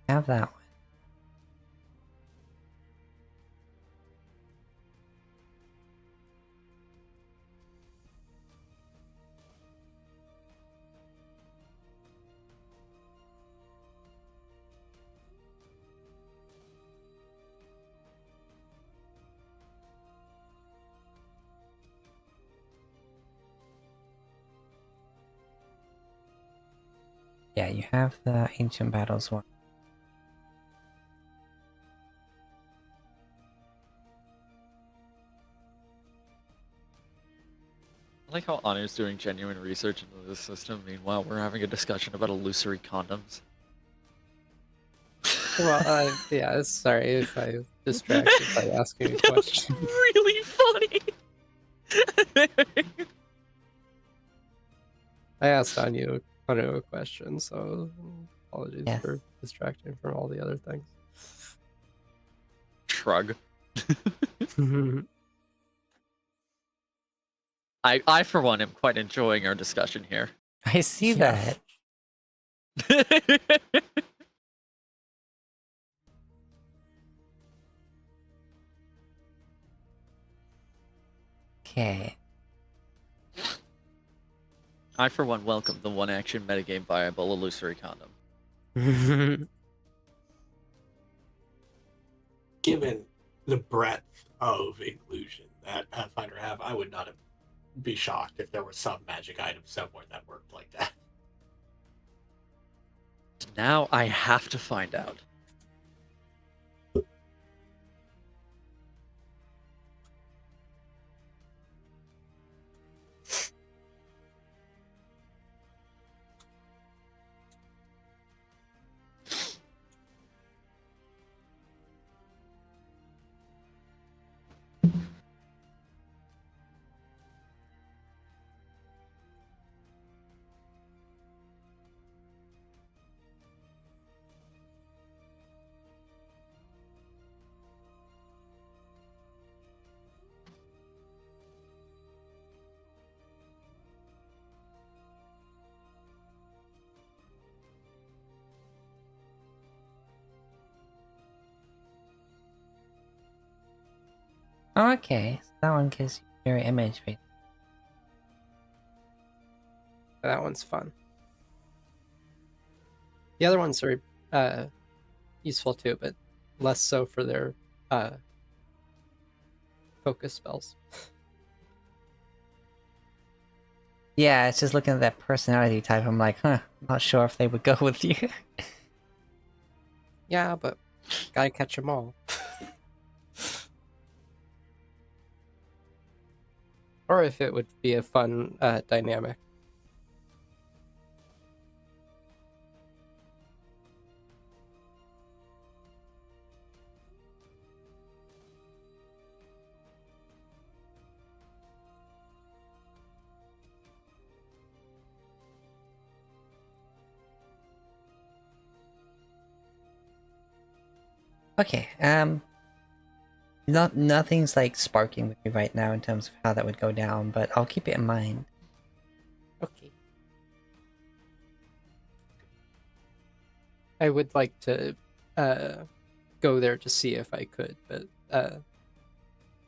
Have that one. Yeah, you have the Ancient Battles one. I like how Anu's doing genuine research into this system. Meanwhile, we're having a discussion about illusory condoms. Well, yeah, sorry if I distracted by asking a That was question. really funny. I asked Anu a question, so apologies Yes. for distracting from all the other things. Shrug. I for one am quite enjoying our discussion here. I see Yeah. that. Okay. I for one welcome the one action metagame viable illusory condom. Given the breadth of inclusion that Pathfinder have, I would not be shocked if there was some magic item somewhere that worked like that. Now I have to find out. Oh, okay. So that one gives you your image. That one's fun. The other ones are useful too, but less so for their focus spells. Yeah, it's just looking at that personality type. I'm like, huh, not sure if they would go with you. Yeah, but gotta catch them all. Or if it would be a fun dynamic. Okay, nothing's like sparking with me right now in terms of how that would go down, but I'll keep it in mind. Okay. I would like to go there to see if I could, but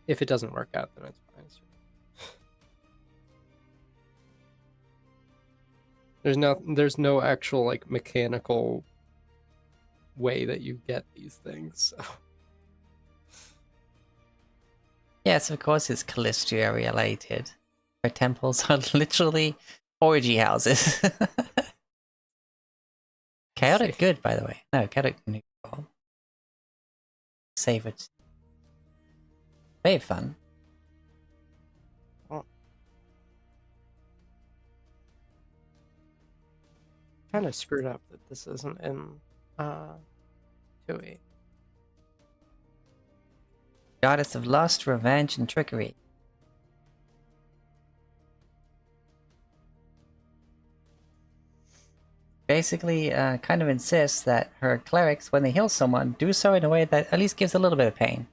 if it doesn't work out, then it's fine. There's no actual like mechanical way that you get these things. So. Yes, of course it's Callistria related. Her temples are literally orgy houses. Chaotic good, by the way. No, chaotic neutral. Save it. Very fun. Kind of screwed up that this isn't in 2E. Goddess of lust, revenge, and trickery. Basically, kind of insists that her clerics, when they heal someone, do so in a way that at least gives a little bit of pain.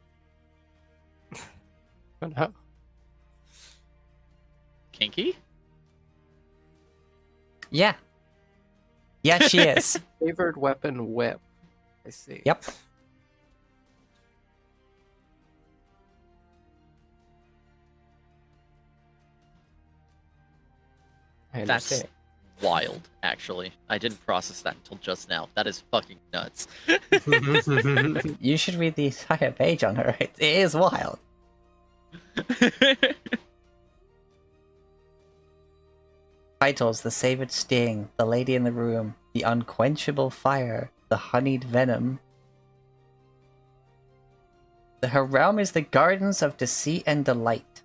But no. Kinky? Yeah. Yeah, she is. Favored weapon whip. I see. Yep. I That's understand. wild, actually. I didn't process that until just now. That is fucking nuts. You should read the entire page on her. It is wild. Titles: The Savored Sting, The Lady in the Room, The Unquenchable Fire, The Honeyed Venom. Her realm is the Gardens of Deceit and Delight.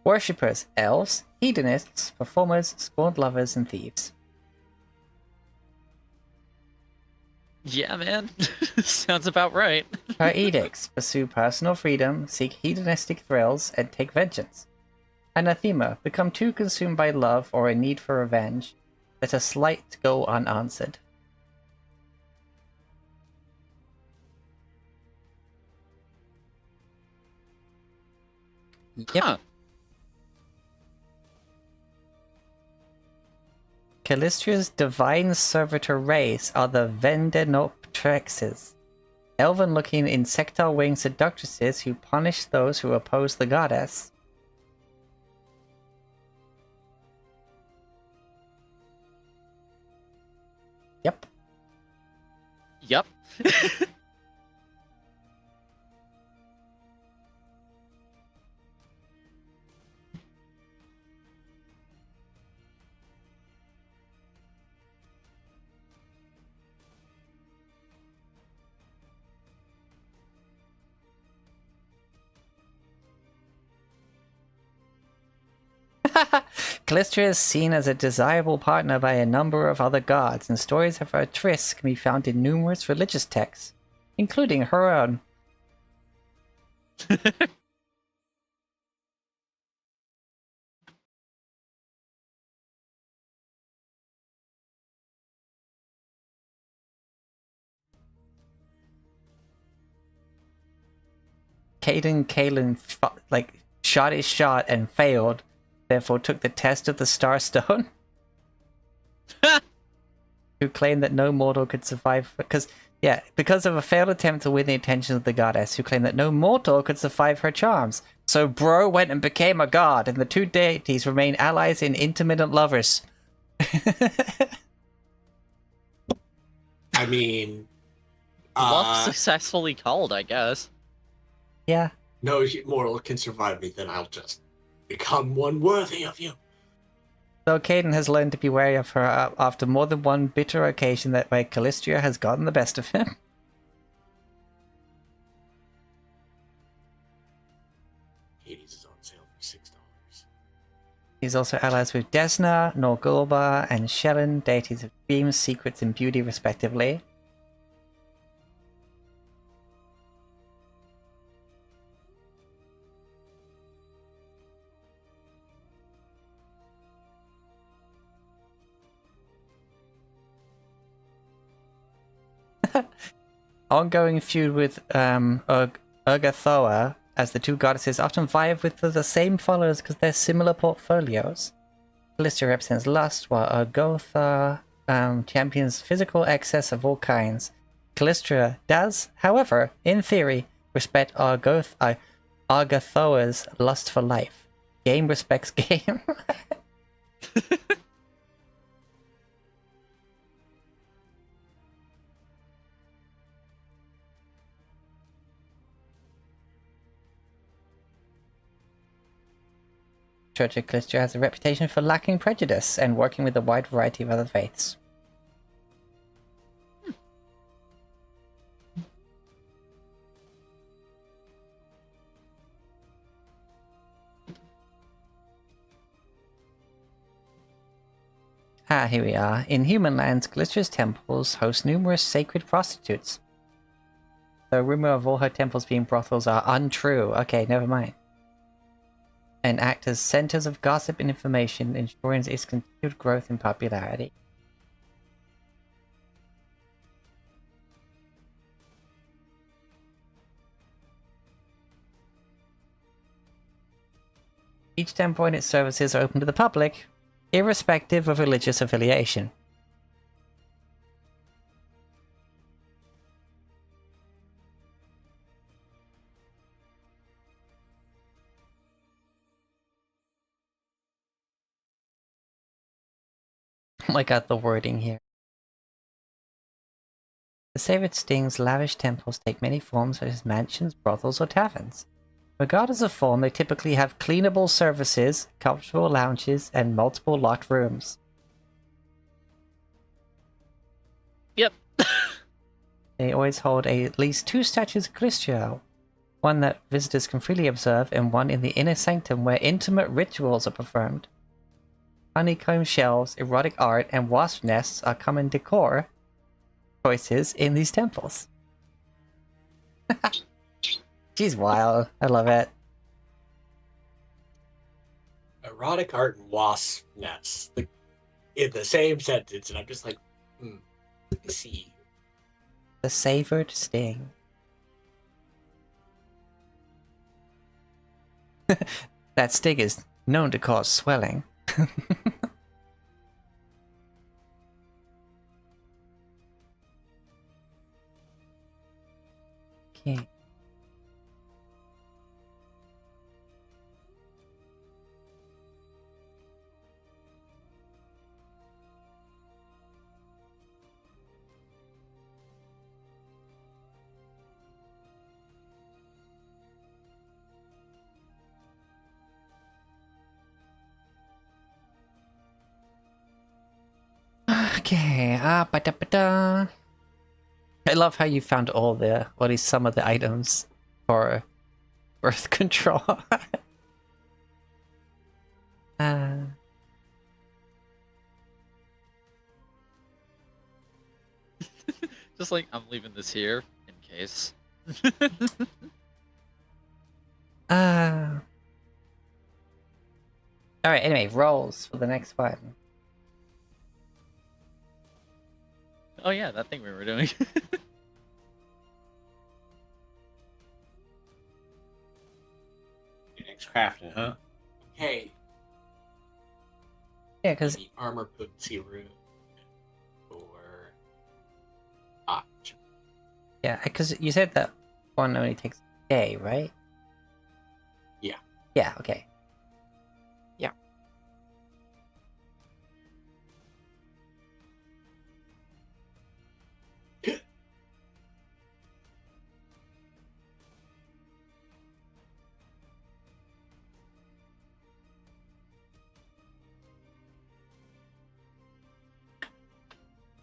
Worshippers: elves, hedonists, performers, scorned lovers, and thieves. Yeah, man. Sounds about right. Her edicts: pursue personal freedom, seek hedonistic thrills, and take vengeance. Anathema: become too consumed by love or a need for revenge. Let a slight go unanswered. Yep. Huh. Callistria's divine servitor race are the Vendenoptrexes, elven-looking insectile-winged seductresses who punish those who oppose the goddess. Yep. Yep. Callistria is seen as a desirable partner by a number of other gods, and stories of her trysts can be found in numerous religious texts, including her own. Kalen shot his shot and failed, therefore took the test of the Starstone. Who claimed that no mortal could survive because of a failed attempt to win the attention of the goddess, who claimed that no mortal could survive her charms. So bro went and became a god, and the two deities remain allies and intermittent lovers. I mean, Bluff successfully called, I guess. Yeah. no mortal can survive me, then I'll just become one worthy of you. So Caden has learned to be wary of her after more than one bitter occasion that where Callistria has gotten the best of him. Hades is on sale for $6. He's also allies with Desna, Norgulba, and Shelyn, deities of dreams, secrets, and beauty, respectively. Ongoing feud with Urgathoa, as the two goddesses often vie with the same followers because they're similar portfolios. Calistria represents lust, while Urgotha champions physical excess of all kinds. Calistria does, however, in theory, respect Urgathoa's lust for life. Game respects game. Church of Calistria has a reputation for lacking prejudice and working with a wide variety of other faiths. Here we are. In human lands, Callistria's temples host numerous sacred prostitutes. The rumor of all her temples being brothels are untrue. Okay, never mind. And act as centers of gossip and information, ensuring its continued growth in popularity. Each temple and its services are open to the public, irrespective of religious affiliation. Oh my god, the wording here. The Savored Sting's lavish temples take many forms such as mansions, brothels, or taverns. Regardless of form, they typically have cleanable surfaces, comfortable lounges, and multiple locked rooms. Yep. They always hold at least 2 statues of Christian, one that visitors can freely observe, and one in the inner sanctum where intimate rituals are performed. Honeycomb shells, erotic art, and wasp nests are common decor choices in these temples. She's wild. I love it. Erotic art and wasp nests in the same sentence, and I'm just like, let me see. The savored sting. That sting is known to cause swelling. Okay. Okay, ba-da-ba-da. I love how you found all these some of the items for birth control. Just like, I'm leaving this here in case. Alright, anyway, rolls for the next one. Oh yeah, that thing we were doing. Next crafting, huh? Okay. Yeah, because The armor potency room for you said that one only takes a day, right? Yeah. Yeah, okay. Yeah.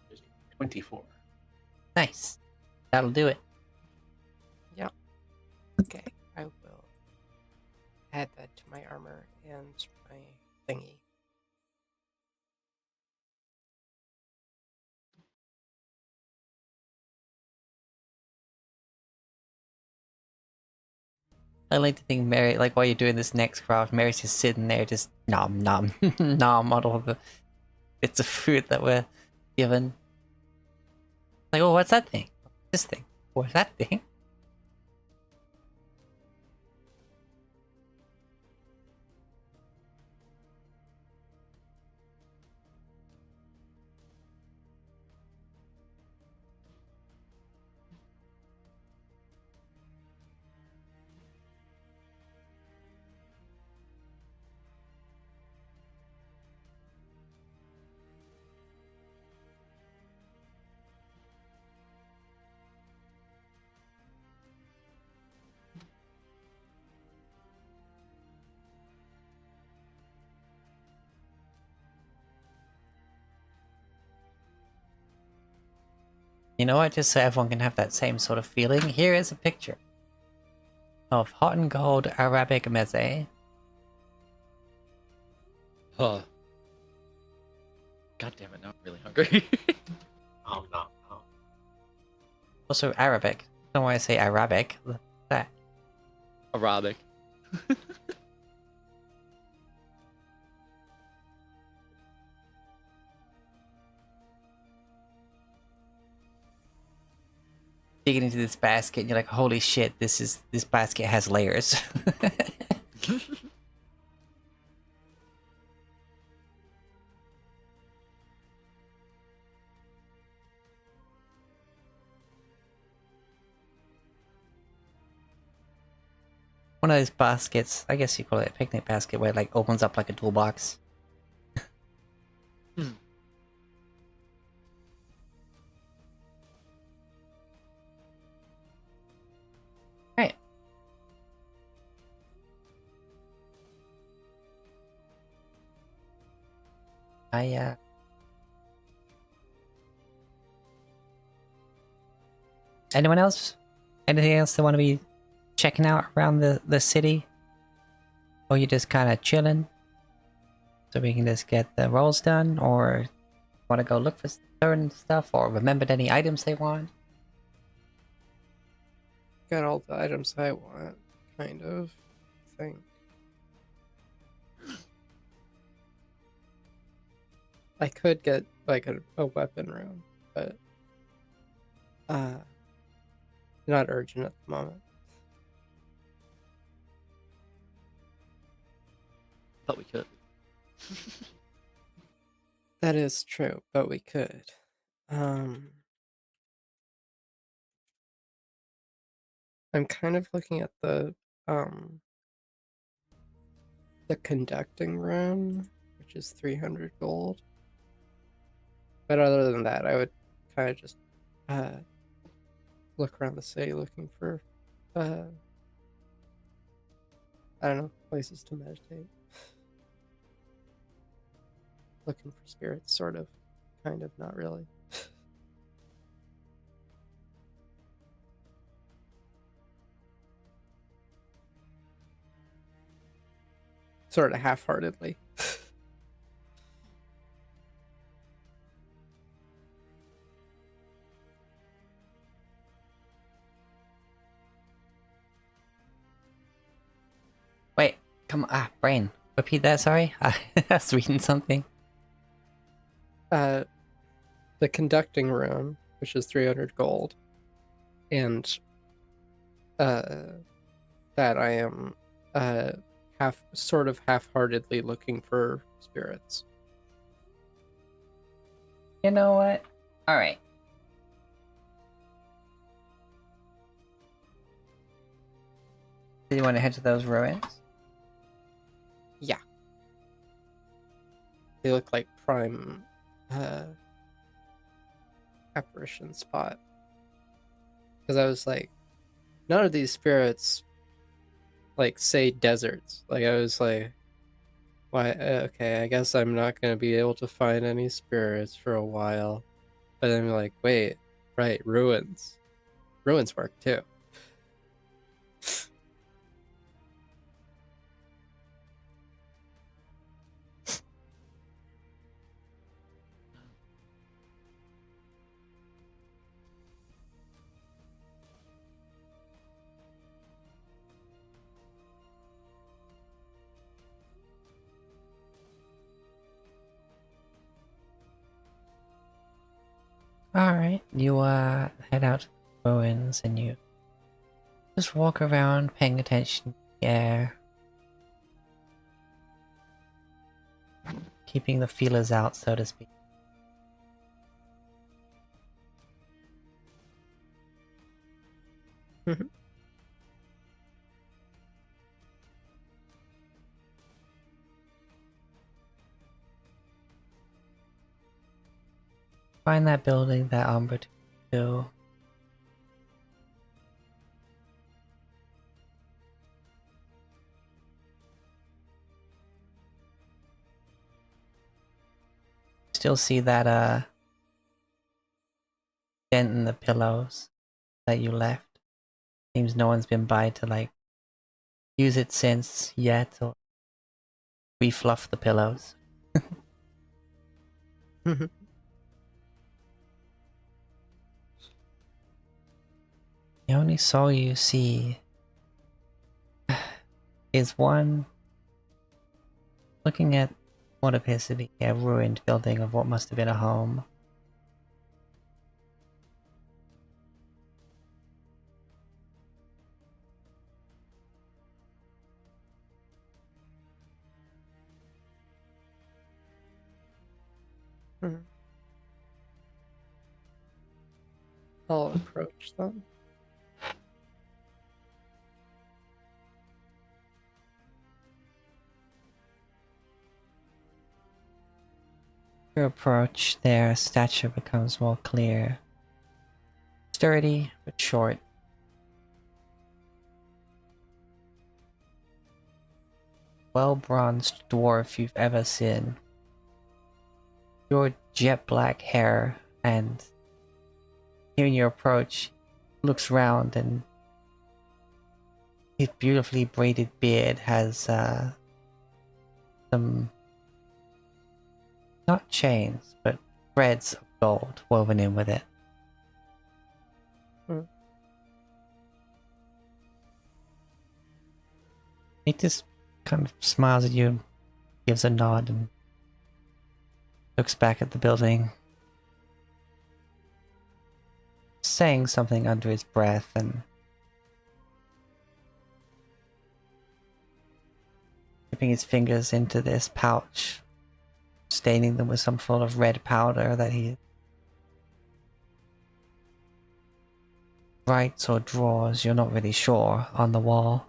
There's 24. Nice. That'll do it. Okay, I will add that to my armor and my thingy. I like to think Mary, like while you're doing this next craft, Mary's just sitting there just nom nom nom on all the bits of food that we're given. Like, oh, what's that thing? This thing? What's that thing? You know what? Just so everyone can have that same sort of feeling, here is a picture of hot and cold Arabic meze. Huh. God damn it, now I'm really hungry. Oh no. Also Arabic. Don't know why I say Arabic. What's that? Arabic. Digging into this basket, and you're like, holy shit, this basket has layers. One of those baskets, I guess you call it a picnic basket, where it like opens up like a toolbox. Right. Anyone else? Anything else they want to be checking out around the city? Or you just kind of chilling? So we can just get the rolls done? Or want to go look for certain stuff? Or remembered any items they want? Got all the items I want, kind of. I think. I could get like a weapon room, but not urgent at the moment. But we could. That is true, but we could. I'm kind of looking at the conducting room, which is 300 gold. But other than that, I would kind of just look around the city looking for I don't know, places to meditate. Looking for spirits, sort of. Kind of, not really. Sort of half-heartedly. Wait, come on. Brain. Repeat that, sorry? I was reading something. The conducting room, which is 300 gold, and that I am half-heartedly looking for spirits. You know what? Alright. Do you want to head to those ruins? Yeah. They look like prime apparition spot. Because I was like, none of these spirits like say deserts. Like I was like, why okay, I guess I'm not gonna be able to find any spirits for a while. But then I'm like, wait, right, ruins. Ruins work too. Alright, you head out to the ruins and you just walk around paying attention to the air. Keeping the feelers out, so to speak. Find that building that Umbra to. Still see that dent in the pillows that you left. Seems no one's been by to like use it since yet or refluff the pillows. The only soul you see is one looking at what appears to be a ruined building of what must have been a home. I'll approach them. Your approach, their stature becomes more clear. Sturdy, but short. Well-bronzed dwarf you've ever seen. your jet black hair, and hearing your approach, looks round, and his beautifully braided beard has some, not chains, but threads of gold woven in with it. He just kind of smiles at you, gives a nod, and looks back at the building, saying something under his breath, and dipping his fingers into this pouch, staining them with some sort of red powder that he writes or draws, you're not really sure, on the wall.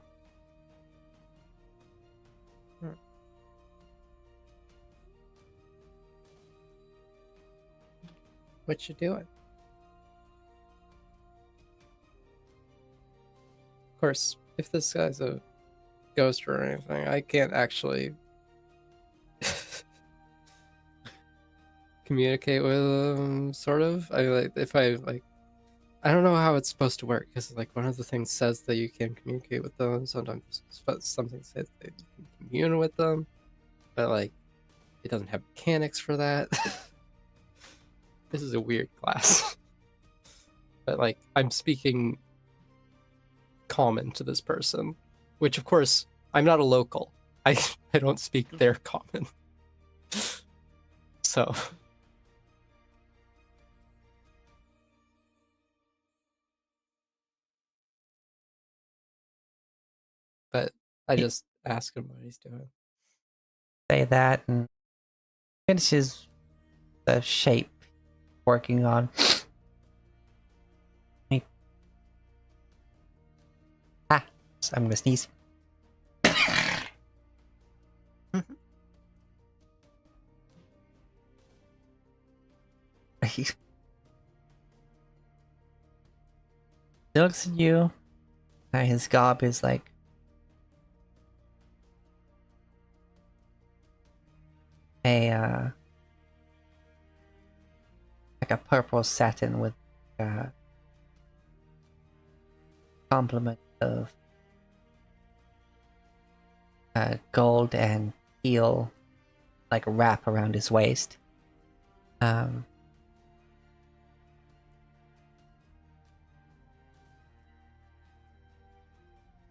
What you doing? Of course, if this guy's a ghost or anything, I can't actually communicate with him, sort of. I don't know how it's supposed to work, because like one of the things says that you can communicate with them, sometimes something says that you can commune with them, but like it doesn't have mechanics for that. This is a weird class. But like I'm speaking common to this person, which of course I'm not a local. I don't speak their common. So but I just ask him what he's doing. Say that and finishes the shape working on. I'm gonna sneeze. He looks at you. His garb is like a purple satin with a complement of gold and teal, like wrap around his waist.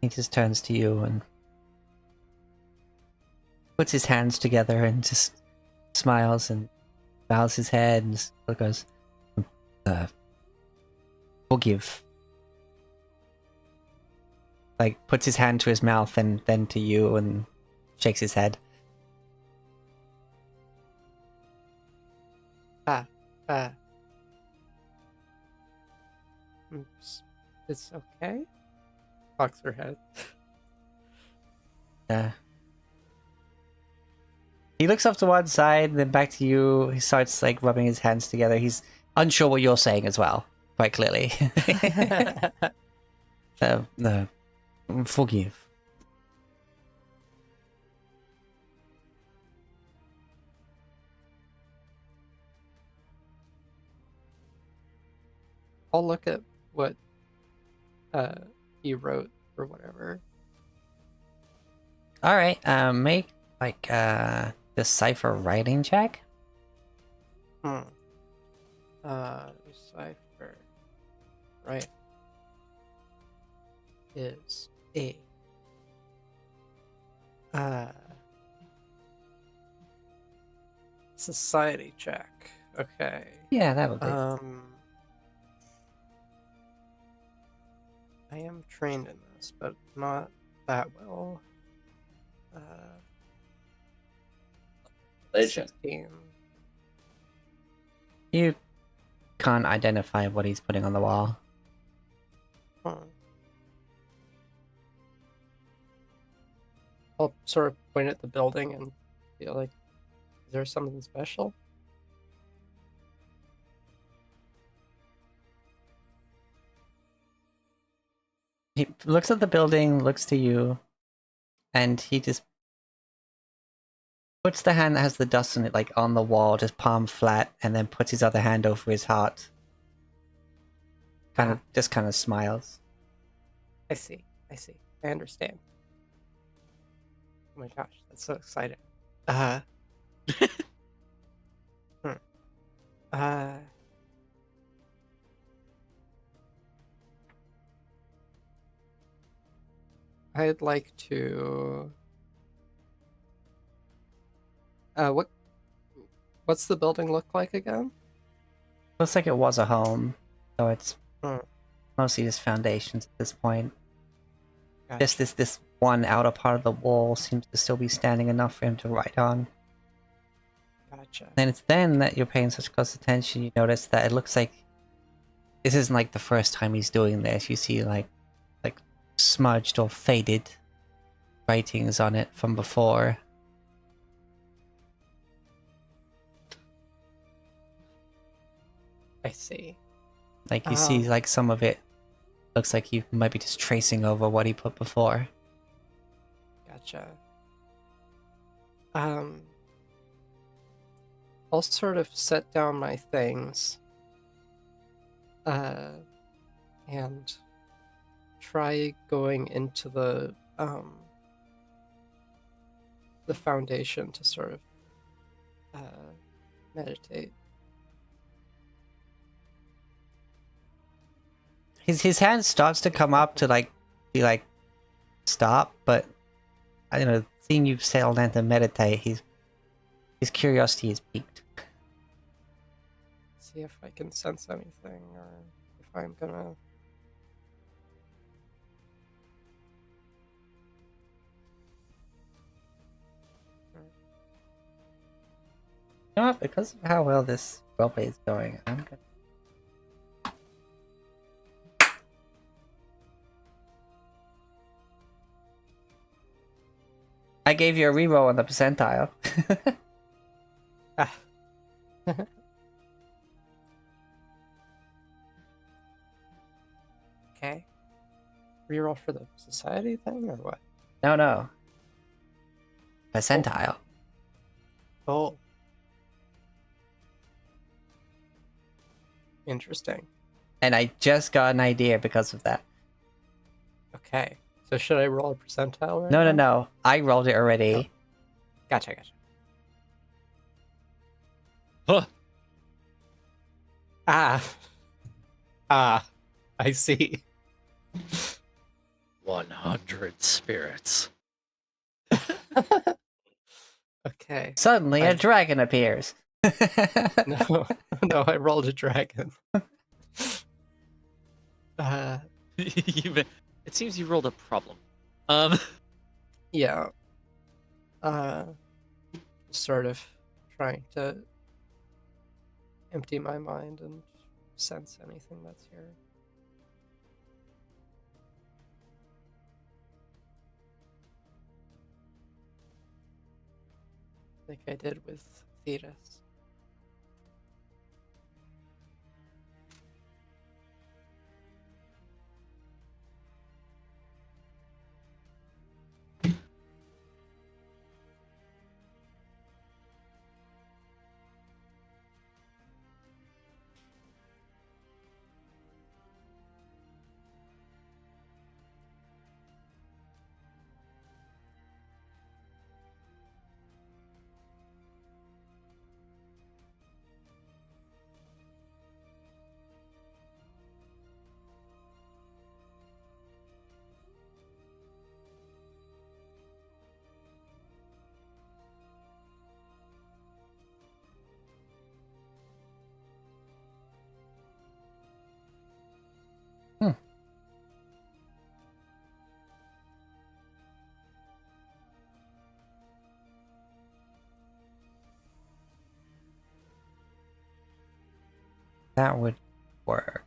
He just turns to you and puts his hands together and just smiles and bows his head and just goes, forgive. Like, puts his hand to his mouth and then to you and shakes his head. It's okay? Cocks her head. He looks off to one side and then back to you. He starts like rubbing his hands together. He's unsure what you're saying as well, quite clearly. Forgive. I'll look at what he wrote or whatever. All right, make like decipher writing check. Decipher. Right. Is a society check. Okay. Yeah, that would be. I am trained in this, but not that well. Legend. 16. You can't identify what he's putting on the wall. I'll sort of point at the building and feel like, is there something special? He looks at the building, looks to you, and he just puts the hand that has the dust on it like on the wall, just palm flat, and then puts his other hand over his heart. Just kind of smiles. I see. I understand. Oh my gosh, that's so exciting. Hmm. Uh, I'd like to. What's the building look like again? Looks like it was a home, so it's Hmm. mostly just foundations at this point. Gotcha. Just this one outer part of the wall seems to still be standing enough for him to write on. Gotcha. And it's then that you're paying such close attention, you notice that it looks like this isn't like the first time he's doing this. You see like smudged or faded writings on it from before. I see. Like you see like some of it looks like he might be just tracing over what he put before. Gotcha. I'll sort of set down my things, and try going into the foundation to sort of meditate. His hand starts to come up to be like stop, but I don't know, seeing you settle down to meditate, his curiosity is piqued. See if I can sense anything, or if I'm gonna. You know what? Because of how well this roleplay is going, I'm gonna. I gave you a reroll on the percentile. Ah. Okay. Reroll for the society thing, or what? No. Percentile. Oh. Interesting. And I just got an idea because of that. Okay. So should I roll a percentile right No. now? No. I rolled it already. Oh. Gotcha. Huh. I see. 100 spirits. Okay. Suddenly a dragon appears. No, I rolled a dragon. It seems you rolled a problem. Yeah. Sort of trying to empty my mind and sense anything that's here. Like I did with Thetis. That would work.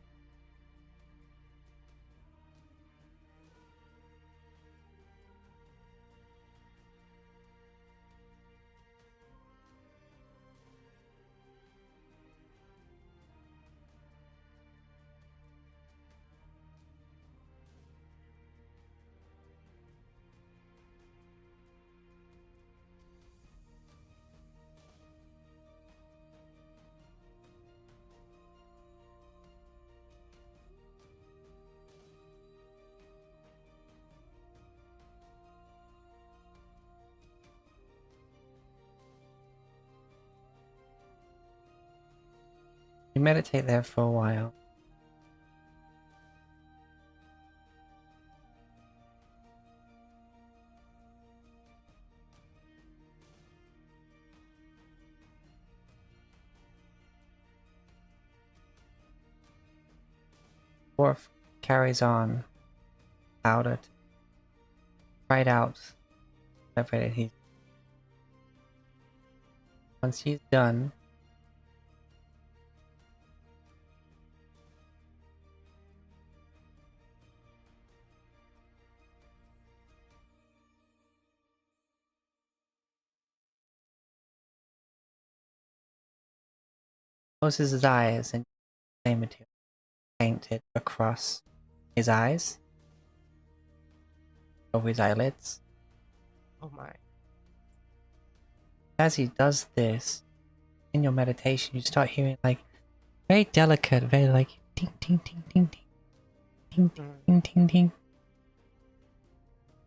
meditate there for a while. Dwarf carries on out it, right out, whatever he's. Once he's done, closes his eyes and same material painted across his eyes, over his eyelids. Oh my. As he does this, in your meditation, you start hearing like very delicate, very like ting ting ting ting ting ting ting ting ting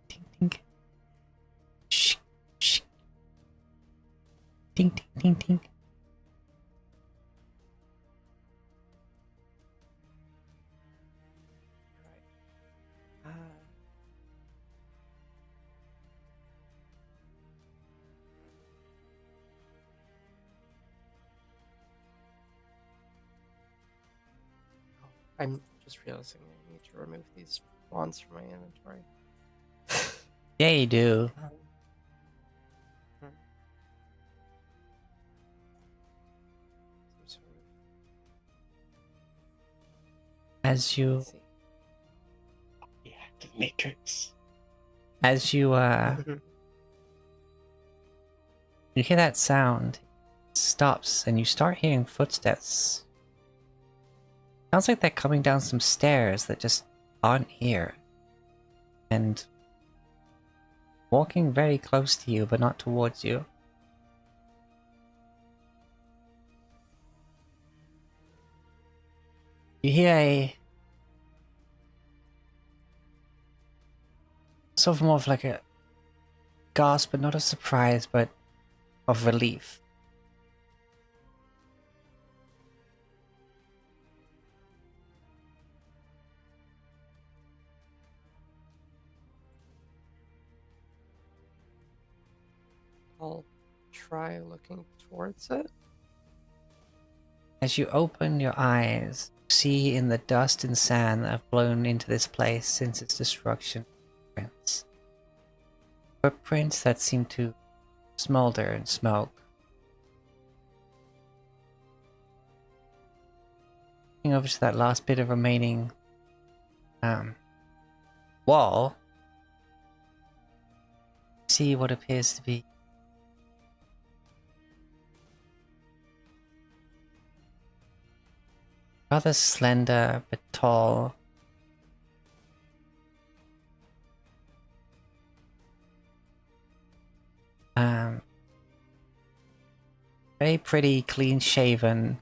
ting ting shh shh ting ting ting ting. I'm just realizing I need to remove these wands from my inventory. Yeah, you do. Some sort As you of... Yeah, the Matrix. as you you hear that sound, it stops, and you start hearing footsteps. Sounds like they're coming down some stairs that just aren't here. And walking very close to you, but not towards you. You hear a sort of more of like a gasp, but not a surprise, but of relief. I'll try looking towards it. As you open your eyes, see in the dust and sand that have blown into this place since its destruction, footprints. Footprints that seem to smolder and smoke. Looking over to that last bit of remaining wall, see what appears to be rather slender but tall. Very pretty, clean-shaven.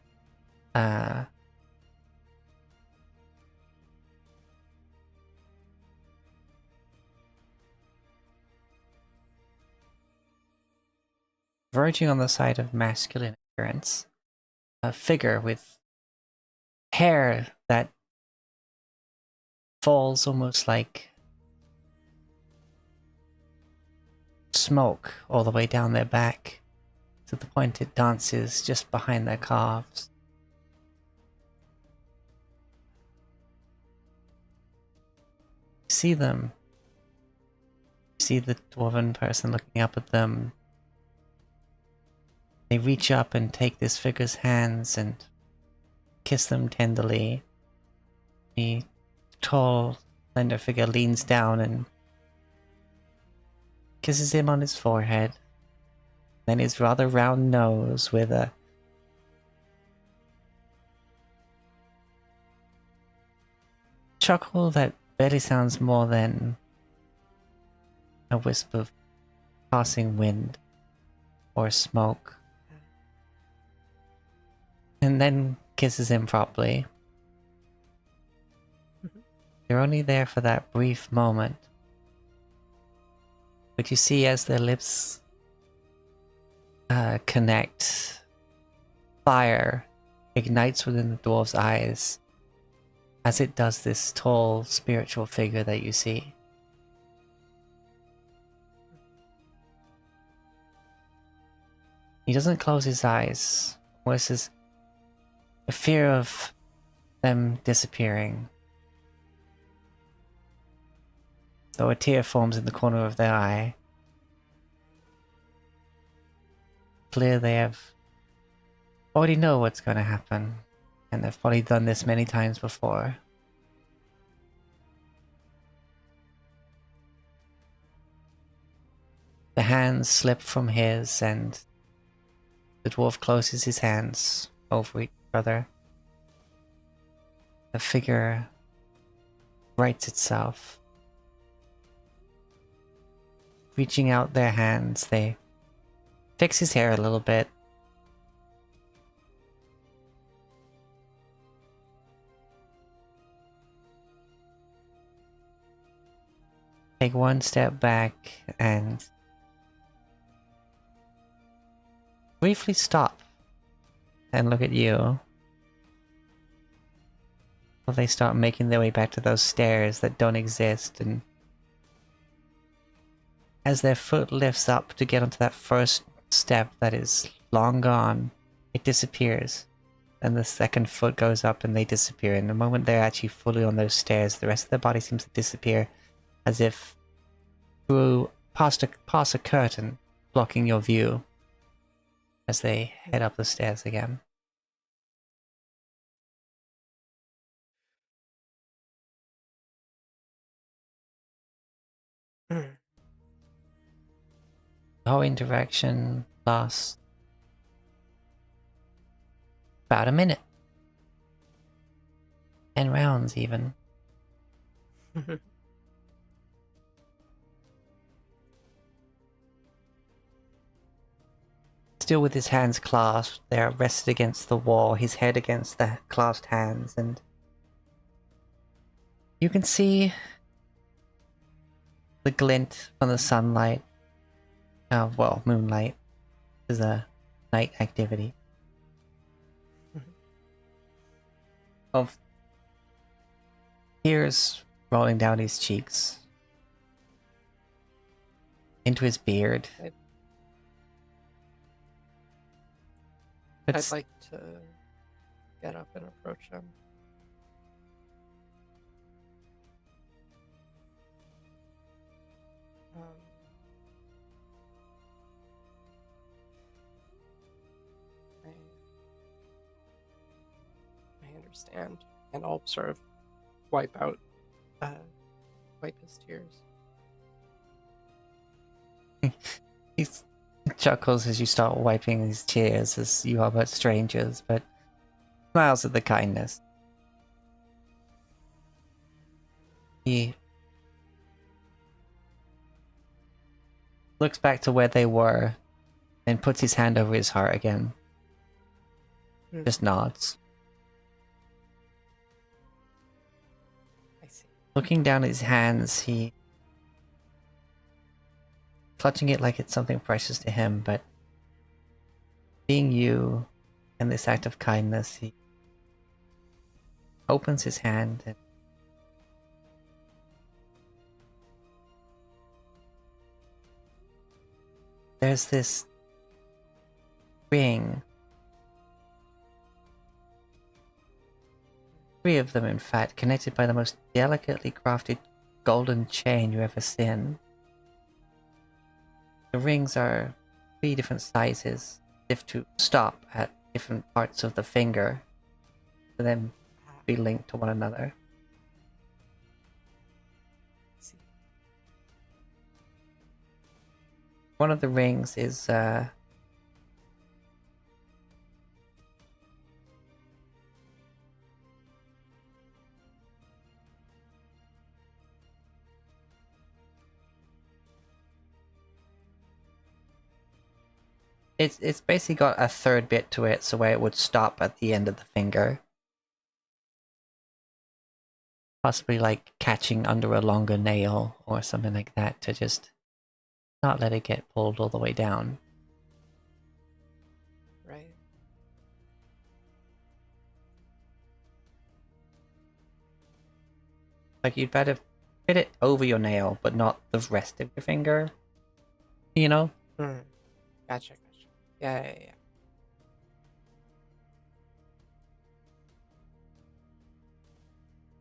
Verging on the side of masculine appearance. A figure with hair that falls almost like smoke all the way down their back to the point it dances just behind their calves. You see them. You see the dwarven person looking up at them. They reach up and take this figure's hands and kiss them tenderly. The tall, slender figure leans down and kisses him on his forehead, then his rather round nose with a chuckle that barely sounds more than a wisp of passing wind or smoke, and then kisses him properly. They're only there for that brief moment. But you see as their lips connect, fire ignites within the dwarf's eyes, as it does this tall spiritual figure that you see. He doesn't close his eyes, voices a fear of them disappearing. Though a tear forms in the corner of their eye. Clear they have already know what's going to happen, and they've probably done this many times before. The hands slip from his, and the dwarf closes his hands over each other. The figure rights itself. Reaching out their hands, they fix his hair a little bit. Take one step back and briefly stop and look at you. While they start making their way back to those stairs that don't exist, and as their foot lifts up to get onto that first step that is long gone, it disappears. And the second foot goes up and they disappear. And the moment they're actually fully on those stairs, the rest of their body seems to disappear, as if through past a curtain blocking your view as they head up the stairs again. The whole interaction lasts about a minute. 10 rounds even. Still with his hands clasped, they are rested against the wall, his head against the clasped hands, and you can see the glint from the sunlight. Well, moonlight is a night activity. Of tears rolling down his cheeks, into his beard. I'd like to get up and approach him. I understand, and I'll sort of wipe his tears. He chuckles as you start wiping his tears, as you are but strangers, but smiles at the kindness. He looks back to where they were, and puts his hand over his heart again. Just nods. I see. Looking down at his hands, he clutching it like it's something precious to him, but seeing you and this act of kindness, he opens his hand and there's this ring. 3 of them, in fact, connected by the most delicately crafted golden chain you ever seen. The rings are 3 different sizes, if to stop at different parts of the finger, for them to be linked to one another. I see. One of the rings is it's basically got a third bit to it, so where it would stop at the end of the finger. Possibly like catching under a longer nail or something like that to just not let it get pulled all the way down. Right. Like, you'd better fit it over your nail, but not the rest of your finger. You know? Hmm. Gotcha. Yeah.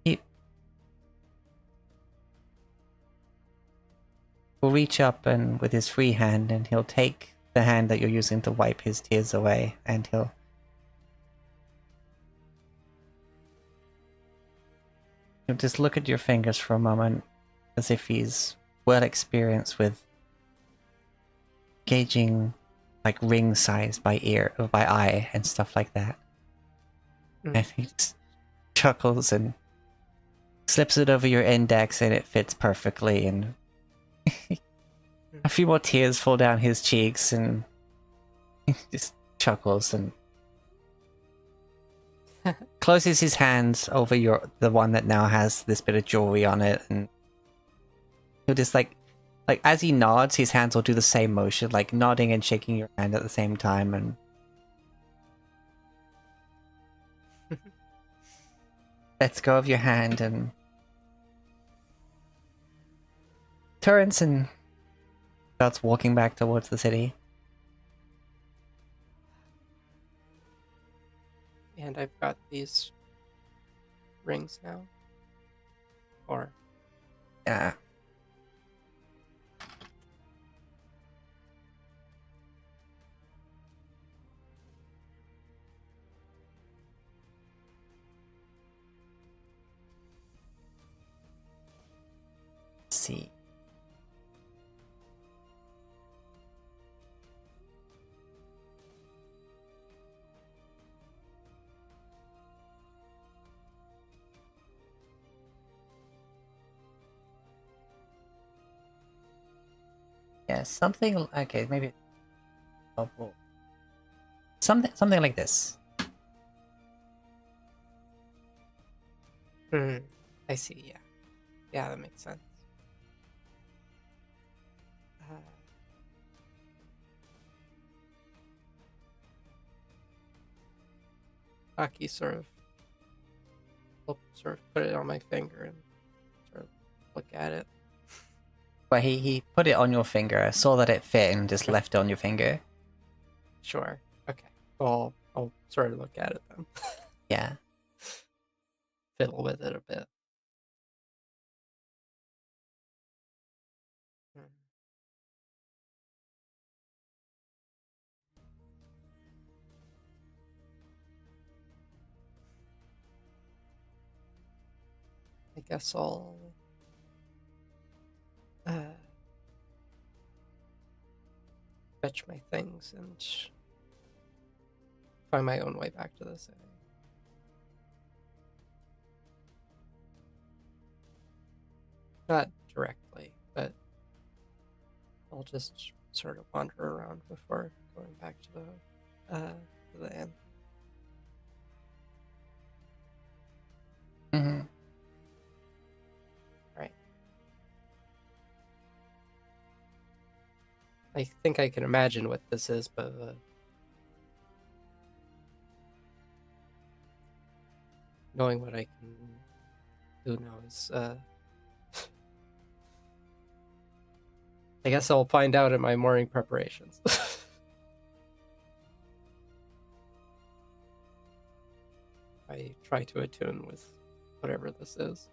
He'll reach up and with his free hand, and he'll take the hand that you're using to wipe his tears away, and he'll just look at your fingers for a moment, as if he's well experienced with gauging like ring size by ear or by eye and stuff like that. And he just chuckles and slips it over your index, and it fits perfectly, and a few more tears fall down his cheeks, and he just chuckles and closes his hands over the one that now has this bit of jewelry on it, and he'll just like as he nods, his hands will do the same motion, like nodding and shaking your hand at the same time, and lets go of your hand and turns and starts walking back towards the city. And I've got these rings now. Or Yeah. Let's see. Yeah, something. Okay, maybe. Something like this. I see. Yeah, that makes sense. Aki sort of put it on my finger and sort of look at it. But he put it on your finger, saw that it fit, and just left it on your finger. Sure. Okay. Well, I'll sort of look at it then. Yeah. Fiddle with it a bit. I guess I'll fetch my things and find my own way back to the city. Not directly, but I'll just sort of wander around before going back to the inn. Mm-hmm. Right. I think I can imagine what this is, but knowing what I can do now is I guess I'll find out in my morning preparations. I try to attune with whatever this is.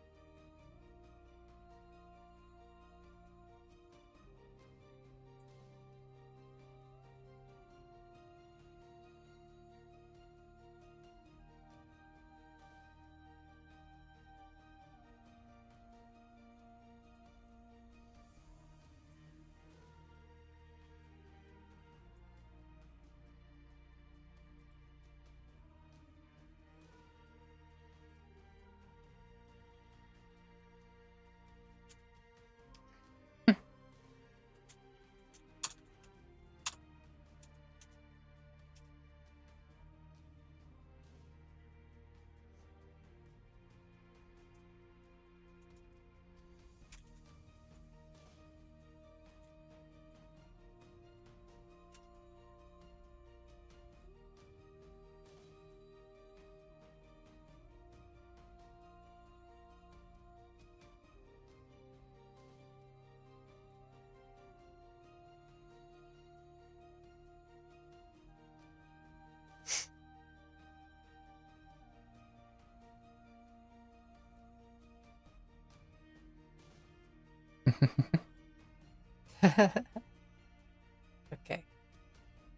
Okay.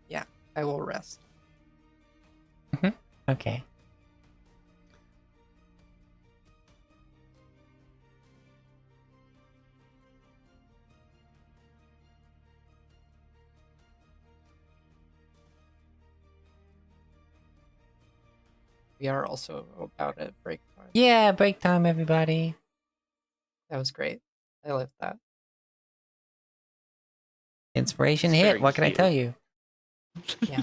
Yeah, I will rest. Okay. We are also about at break time. Yeah, break time, everybody. That was great. I loved that. Inspiration It's hit. very What can I cute. tell you? Yeah.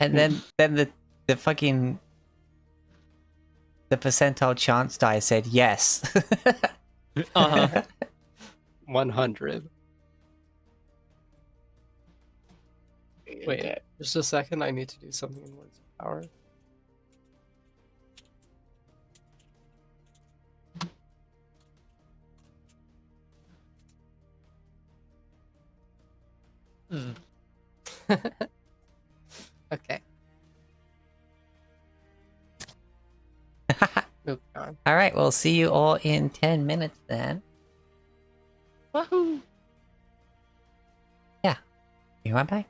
And then the fucking the percentile chance die said yes. Uh-huh. 100. Wait, Okay. just a second. I need to do something in Words of Power. Mm. Okay. Moving on. All right, we'll see you all in 10 minutes then. Wahoo! You want back?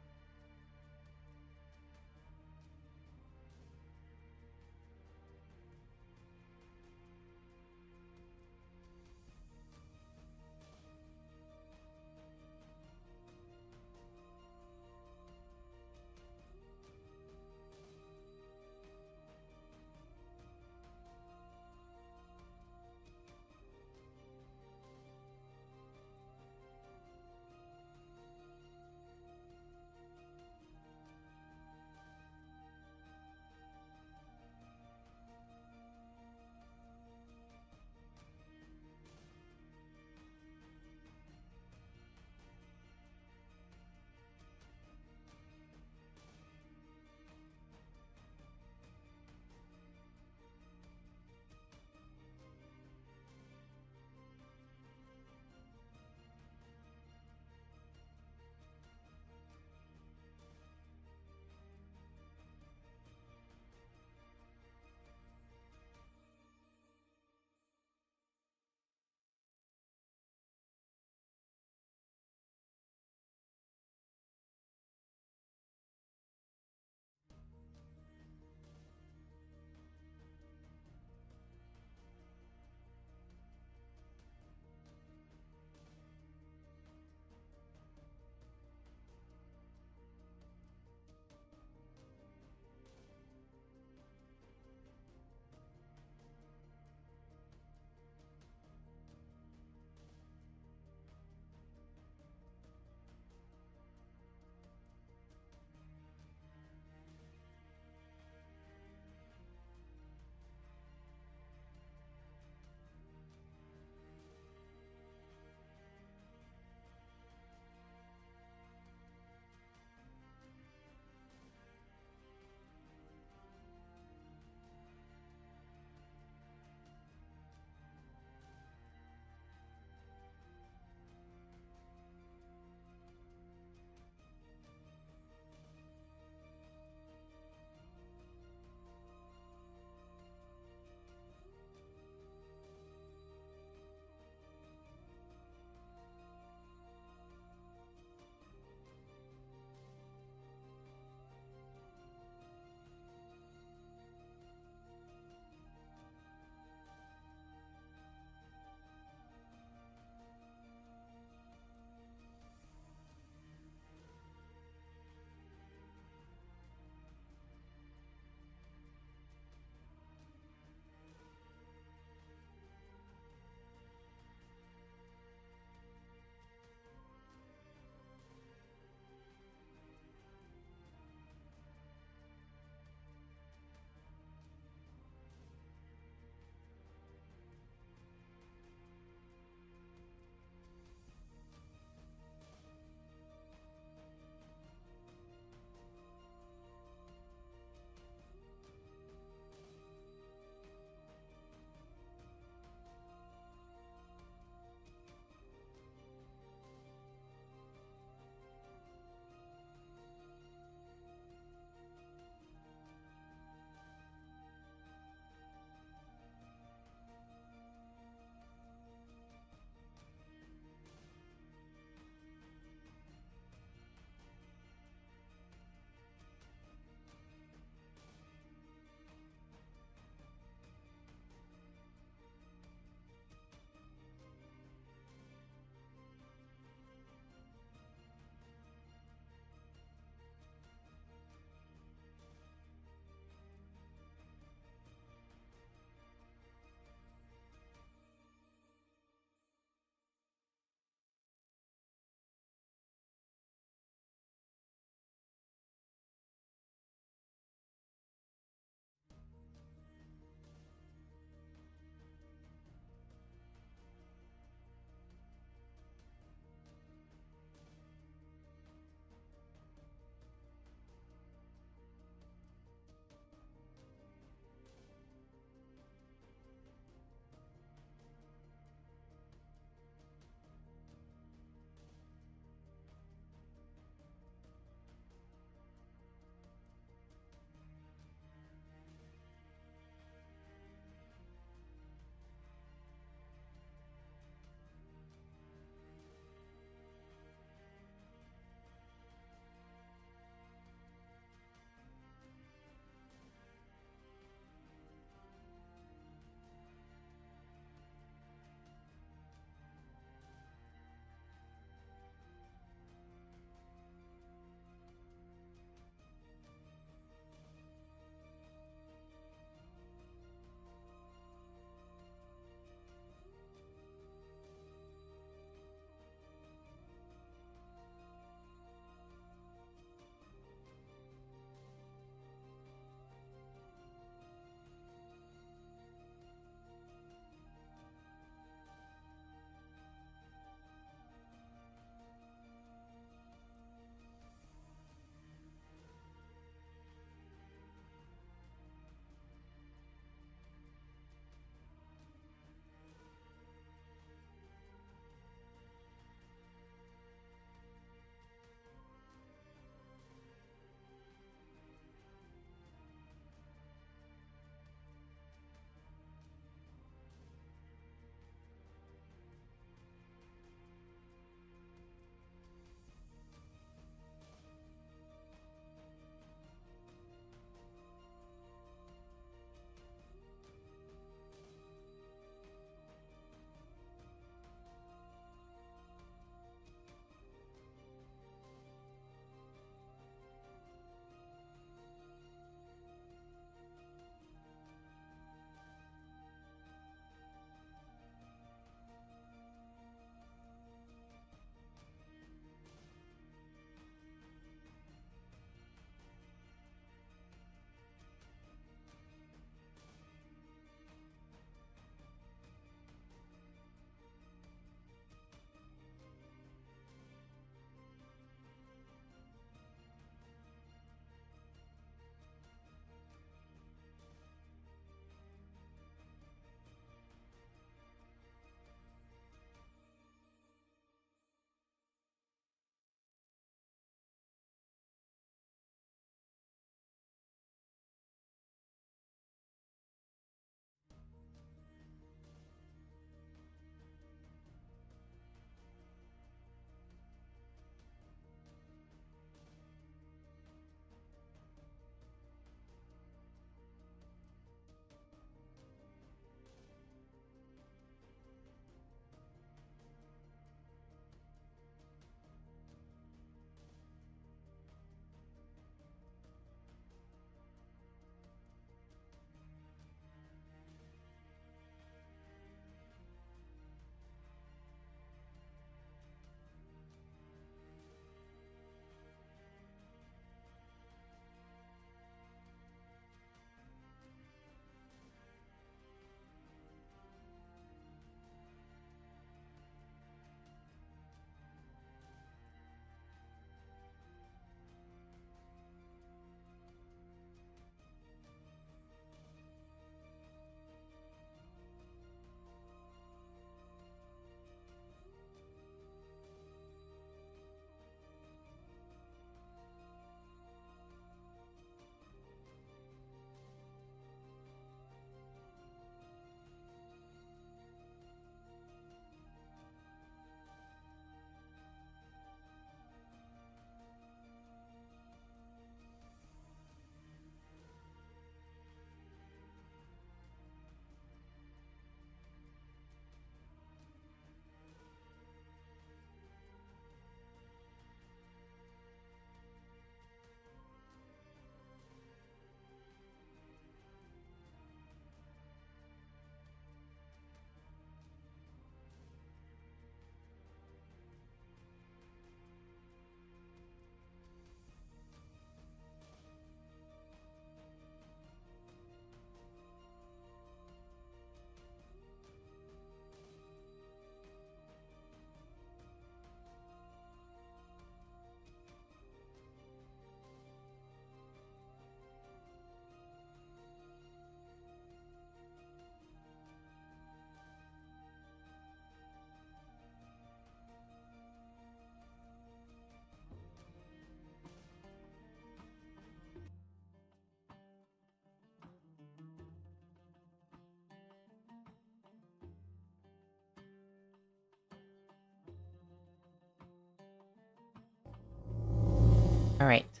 Alright.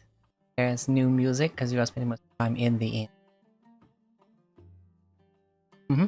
There's new music because you are spending much time in the inn. Mm-hmm.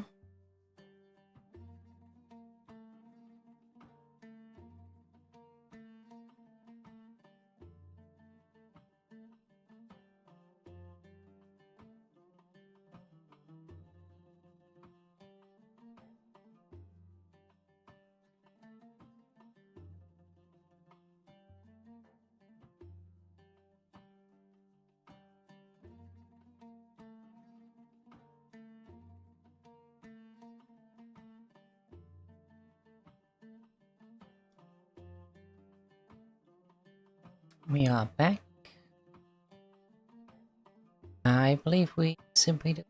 We are back. I believe we simply did.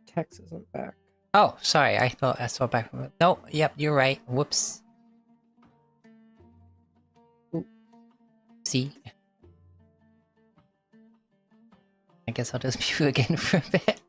Tex isn't back. Oh, sorry. I thought I saw back from it. No, yep, you're right. Whoops. Ooh. See? I guess I'll just mute you again for a bit.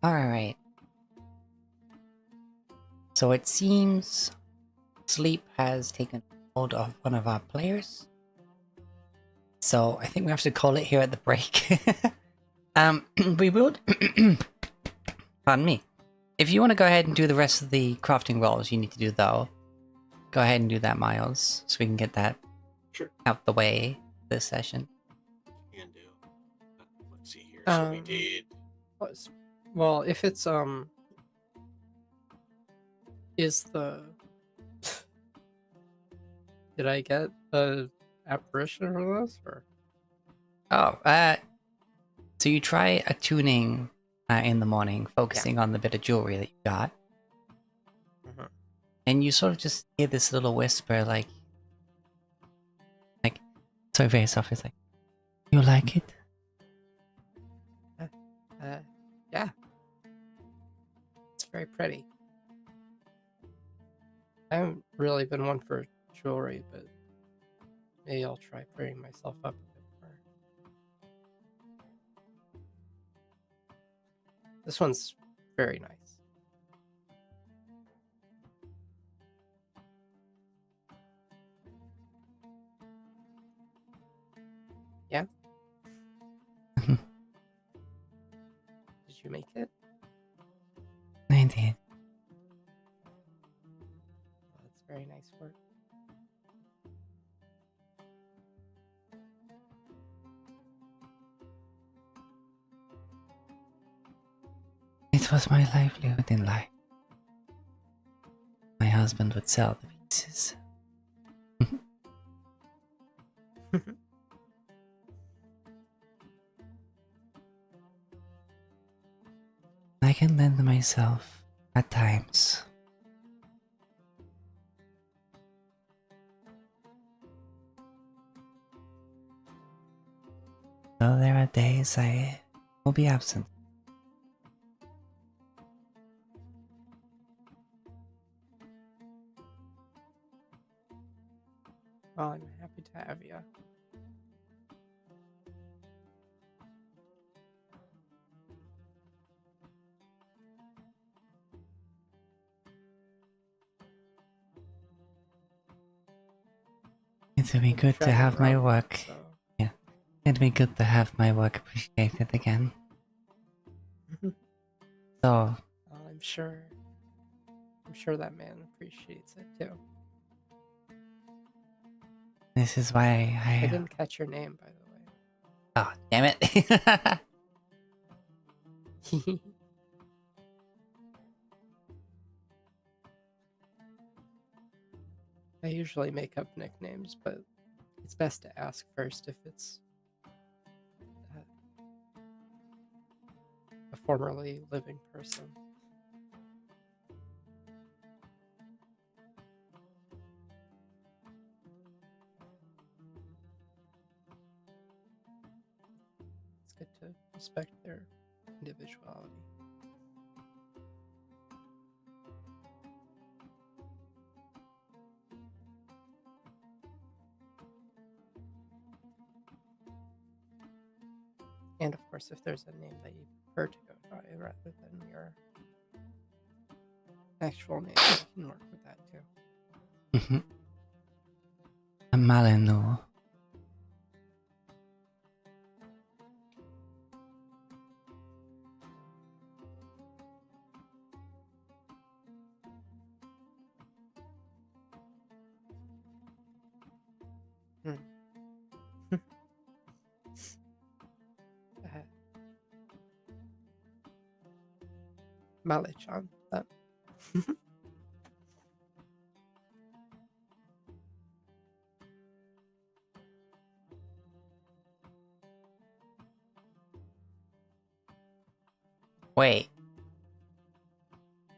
Alright. So it seems sleep has taken hold of one of our players. So I think we have to call it here at the break. We will... Pardon me. If you want to go ahead and do the rest of the crafting rolls you need to do though, go ahead and do that, Miles, so we can get that Sure. out the way this session. Can do. Let's see here. So we did. Well, if it's is the did I get the apparition for this or? Oh, so you try attuning in the morning, focusing on the bit of jewelry that you got. Mhm. And you sort of just hear this little whisper, like, so very soft, it's like, you like it? Yeah. It's very pretty. I haven't really been one for jewelry, but maybe I'll try prettying myself up a bit more. This one's very nice. Yeah? Did you make it? I did. That's very nice work. It was my livelihood in life. My husband would sell the pieces. I can lend myself at times. Though there are days I will be absent. Well, I'm happy to have you. It'll be good to have my work. So. Yeah, it'll be good to have my work appreciated again. So, Well, I'm sure that man appreciates it too. this is why I I... didn't catch your name, by the way. Oh, damn it. I usually make up nicknames, but it's best to ask first if it's a formerly living person. It's good to respect their individuality. And of course, if there's a name that you prefer to go by rather than your actual name, you can work with that too. Malinu. Malechan. Wait.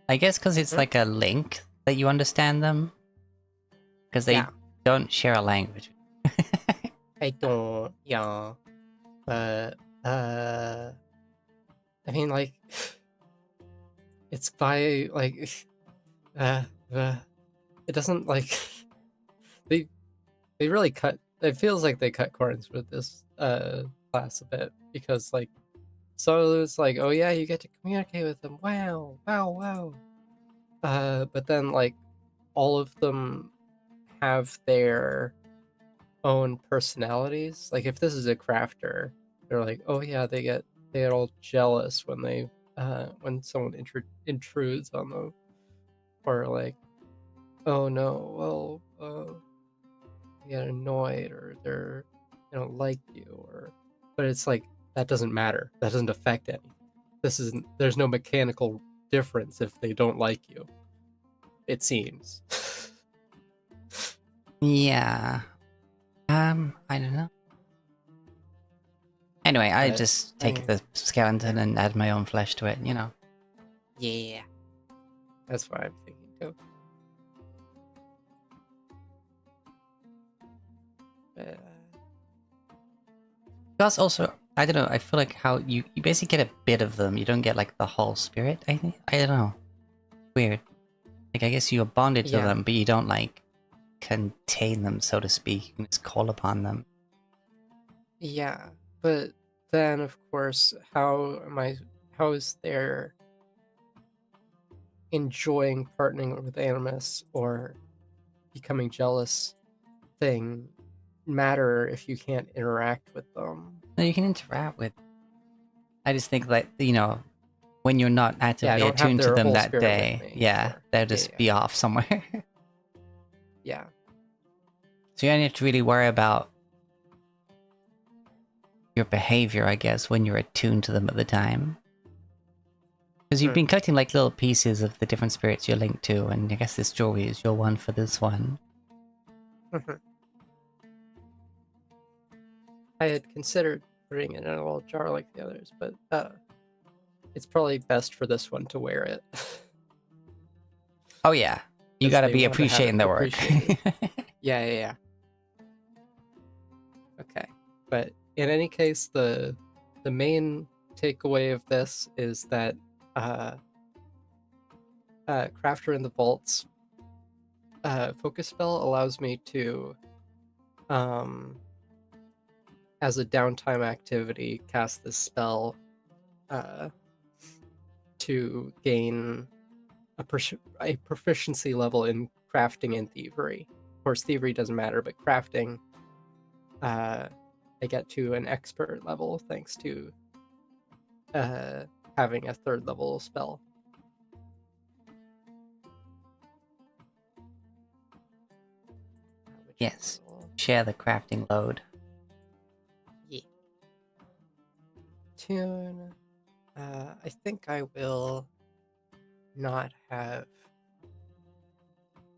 I guess because it's Hmm? like a link that you understand them. Because they Yeah. don't share a language. I don't, yeah. But, I mean, like, it's by, like, it doesn't, like, they really cut, it feels like they cut corners with this, class a bit, because, like, So it's like, oh yeah, you get to communicate with them. Wow, wow, wow. But then like all of them have their own personalities. Like if this is a crafter, they're like, oh yeah, they get all jealous when someone intrudes on them, or like, oh no, well, they get annoyed, or they don't like you, or but it's like that doesn't matter. That doesn't affect anything. There's no mechanical difference if they don't like you. It seems. Yeah. I don't know. Anyway, I But, just I take mean, the skeleton and add my own flesh to it, you know. yeah, that's what I'm thinking too. Plus, also, I don't know. I feel like how you basically get a bit of them. You don't get like the whole spirit. I think I don't know. Weird. Like I guess you're bonded to Yeah. them, but you don't like contain them, so to speak. You can just call upon them. Yeah, but then of course, how is their enjoying partnering with Animus or becoming jealous thing matter if you can't interact with them? No, you can interact with. I just think that when you're not Yeah, I actively don't have attuned to their them whole that spirit with day, me. yeah, Sure. they'll Yeah, just yeah. be off somewhere. Yeah. So you don't have to really worry about your behavior, I guess, when you're attuned to them at the time. Because you've been collecting like little pieces of the different spirits you're linked to, and I guess this jewelry is your one for this one. I had considered putting it in a little jar like the others, but it's probably best for this one to wear it. Oh yeah, you 'Cause gotta they be want to have it appreciating the work. appreciated. Yeah. Okay, but in any case, the main takeaway of this is that Crafter in the Vault's focus spell allows me to, as a downtime activity, cast this spell to gain a proficiency level in crafting and thievery. Of course, thievery doesn't matter, but crafting, I get to an expert level thanks to having a 3rd level spell. Yes, share the crafting load. Yeah. Tune. I think I will not have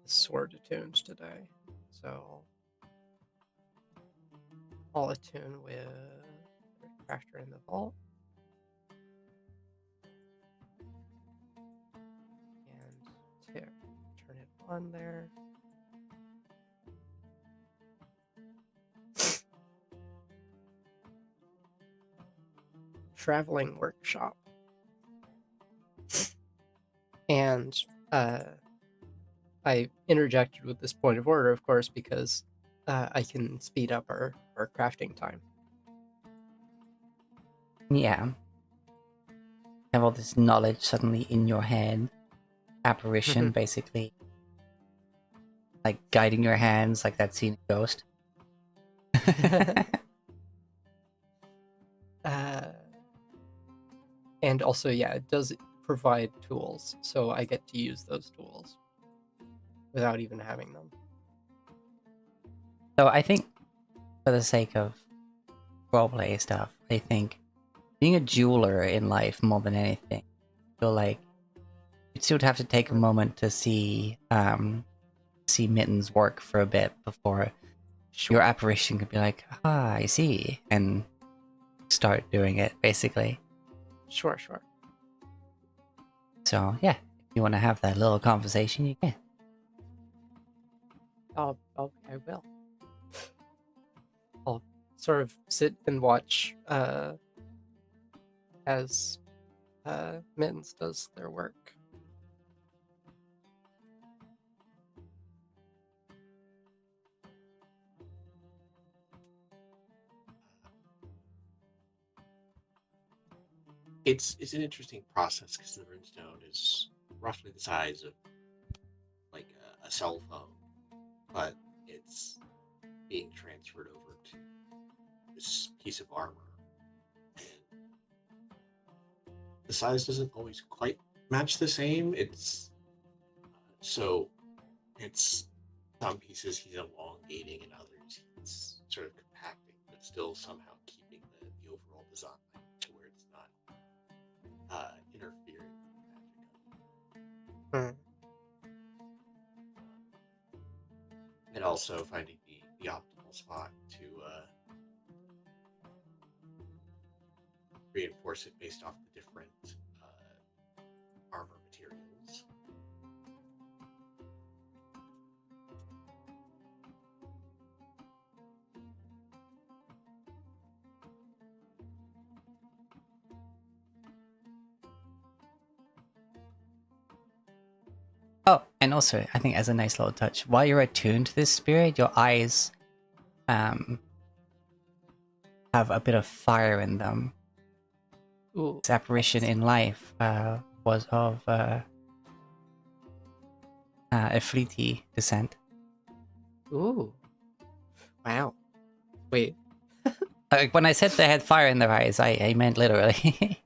the sword attunes today, so I'll attune with Crafter in the Vault. And turn it on there. Traveling workshop. And I interjected with this point of order, of course, because I can speed up our crafting time. Yeah. Have all this knowledge suddenly in your head. Apparition, basically. Like guiding your hands like that scene in Ghost. And also, yeah, it does provide tools, so I get to use those tools without even having them. So I think, for the sake of roleplay stuff, I think being a jeweler in life more than anything, I feel like you'd still have to take a moment to see Mitten's work for a bit before your apparition could be like, ah, I see, and start doing it, basically. Sure. So, yeah, if you want to have that little conversation, you can. I will. I'll sort of sit and watch as Mittens does their work. it's an interesting process because the runestone is roughly the size of like a cell phone, but it's being transferred over to this piece of armor. And the size doesn't always quite match the same. So it's some pieces he's elongating and others he's sort of compacting, but still somehow keeping the overall design to where it's not interfering with the magic. And also finding the optimal spot to reinforce it based off the different armor materials. Oh, and also, I think as a nice little touch, while you're attuned to this spirit, your eyes have a bit of fire in them. Ooh. Its apparition in life was of Efreeti descent. Ooh. Wow. Wait. When I said they had fire in their eyes, I meant literally.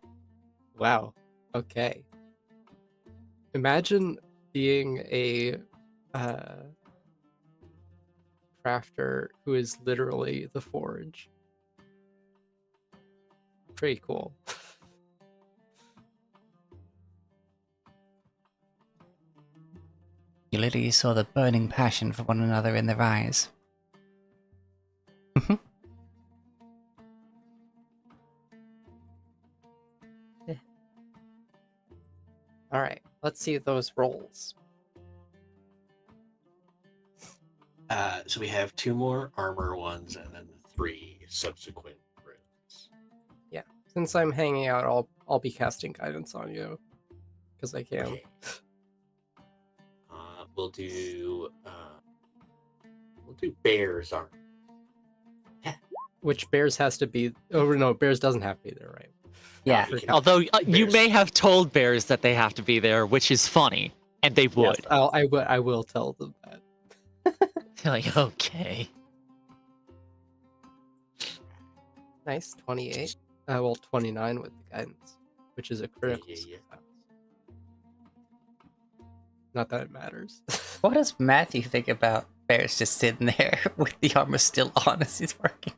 Wow. Okay. Imagine being a crafter who is literally the forge. Pretty cool. You literally saw the burning passion for one another in their eyes. All right, let's see those rolls. So we have 2 more armor ones and then 3 subsequent runes. Yeah, since I'm hanging out, I'll be casting guidance on you because I can. Okay. We'll do bear's armor. Which bears has to be? Oh no, bears doesn't have to be there, right? Yeah. You can- Although you Bears. may have told bears that they have to be there, which is funny, and they would. Yes, I will tell them that. They're like, okay. Nice, 28. Well, 29 with the guidance, which is a critical yeah. success. Not that it matters. What does Matthew think about bears just sitting there with the armor still on as he's working?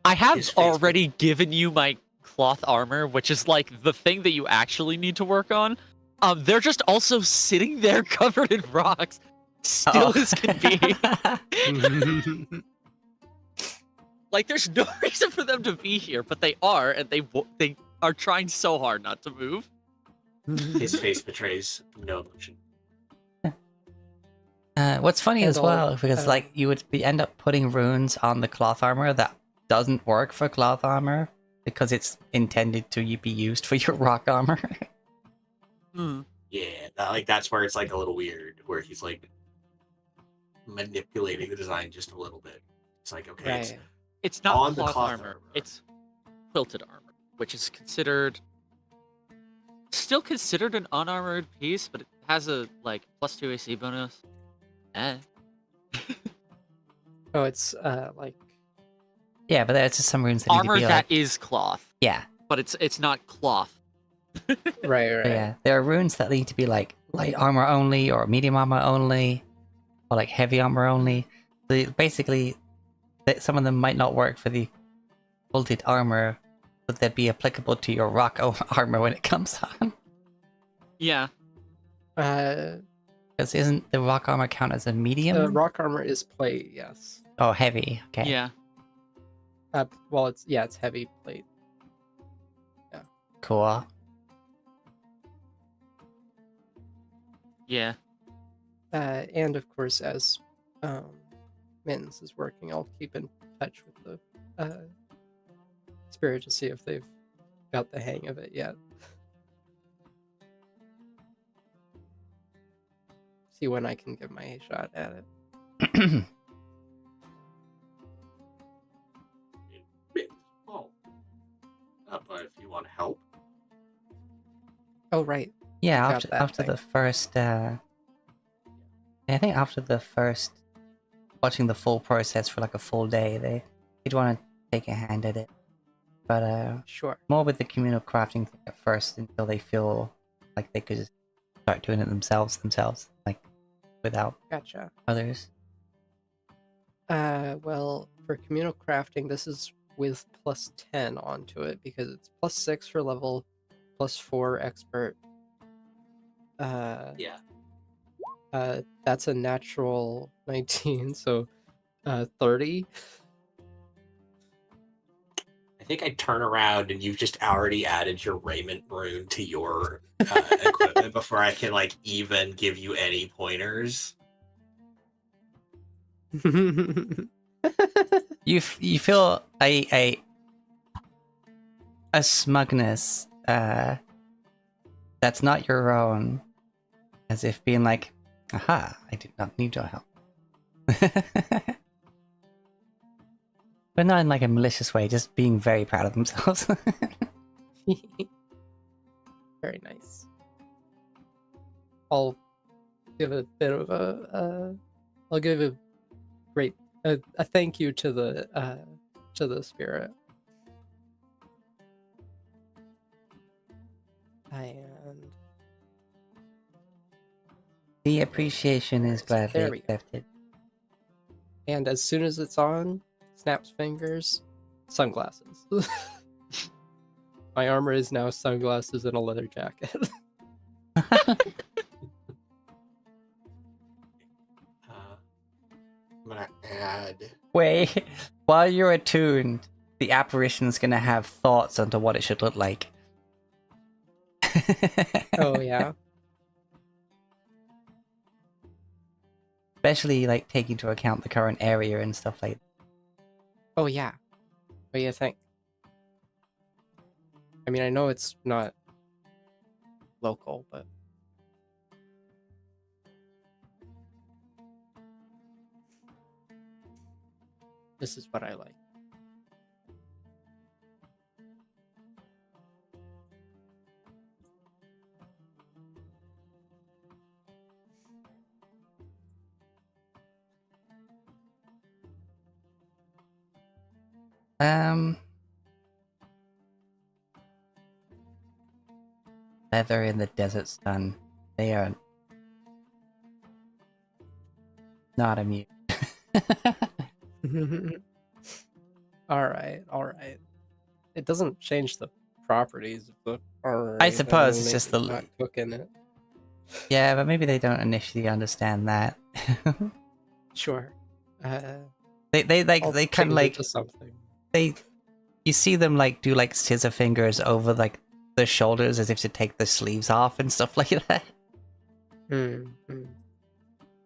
I have His face already given you my cloth armor, which is like the thing that you actually need to work on. They're just also sitting there covered in rocks, still as can be. Like, there's no reason for them to be here, but they are, and they are trying so hard not to move. His face betrays no emotion. What's funny And as well, I'll, because like you would end up putting runes on the cloth armor that doesn't work for cloth armor because it's intended to be used for your rock armor. Yeah, that's where it's like a little weird, where he's like manipulating the design just a little bit. It's like, okay, it's Right. It's not on the cloth cloth armor. armor. It's quilted armor, which is still considered an unarmored piece, but it has a like +2 AC bonus. Oh, it's like Yeah, but there's just some runes that need Armor to be that like... is cloth, Yeah, but it's not cloth. right. but yeah. There are runes that need to be like light armor only, or medium armor only, or like heavy armor only. Basically, some of them might not work for the quilted armor, but they'd be applicable to your rock armor when it comes on. Yeah. Because isn't the rock armor count as a medium? The rock armor is plate, yes. Oh, heavy. Okay. Yeah. Well, it's heavy plate. Cool. Yeah. And of course, as Mittens is working, I'll keep in touch with the spirit to see if they've got the hang of it yet. See when I can give my shot at it. But if you want help, Oh, right. Yeah, Got after that after the thing. first, I think after the first, watching the full process for like a full day, they'd want to take a hand at it. But Sure. more with the communal crafting thing at first until they feel like they could just start doing it themselves, like without Gotcha. others. Well, for communal crafting, this is with plus 10 onto it because it's plus 6 for level, plus 4 expert. yeah. That's a natural 19, so 30. I think I turn around and you've just already added your raiment rune to your equipment before I can like even give you any pointers. You feel a smugness that's not your own, as if being like, aha, I did not need your help. But not in like a malicious way, just being very proud of themselves. Very nice. I'll give a bit of I'll give a great a thank you to the spirit. And The appreciation is gladly there we go. accepted. And as soon as it's on, snaps fingers, sunglasses. My armor is now sunglasses and a leather jacket. I'm gonna add. Wait, while you're attuned, the apparition's gonna have thoughts onto what it should look like. Oh yeah. Especially like taking into account the current area and stuff like that. Oh yeah. What do you think? I mean, I know it's not local, but this is what I like. Leather in the desert sun. They are not immune. All right. It doesn't change the properties of the armor. I suppose it's just the not cooking it. yeah, but maybe they don't initially understand that. Sure. They I'll they kind change of it like to something. you see them like do like scissor fingers over like the shoulders as if to take the sleeves off and stuff like that.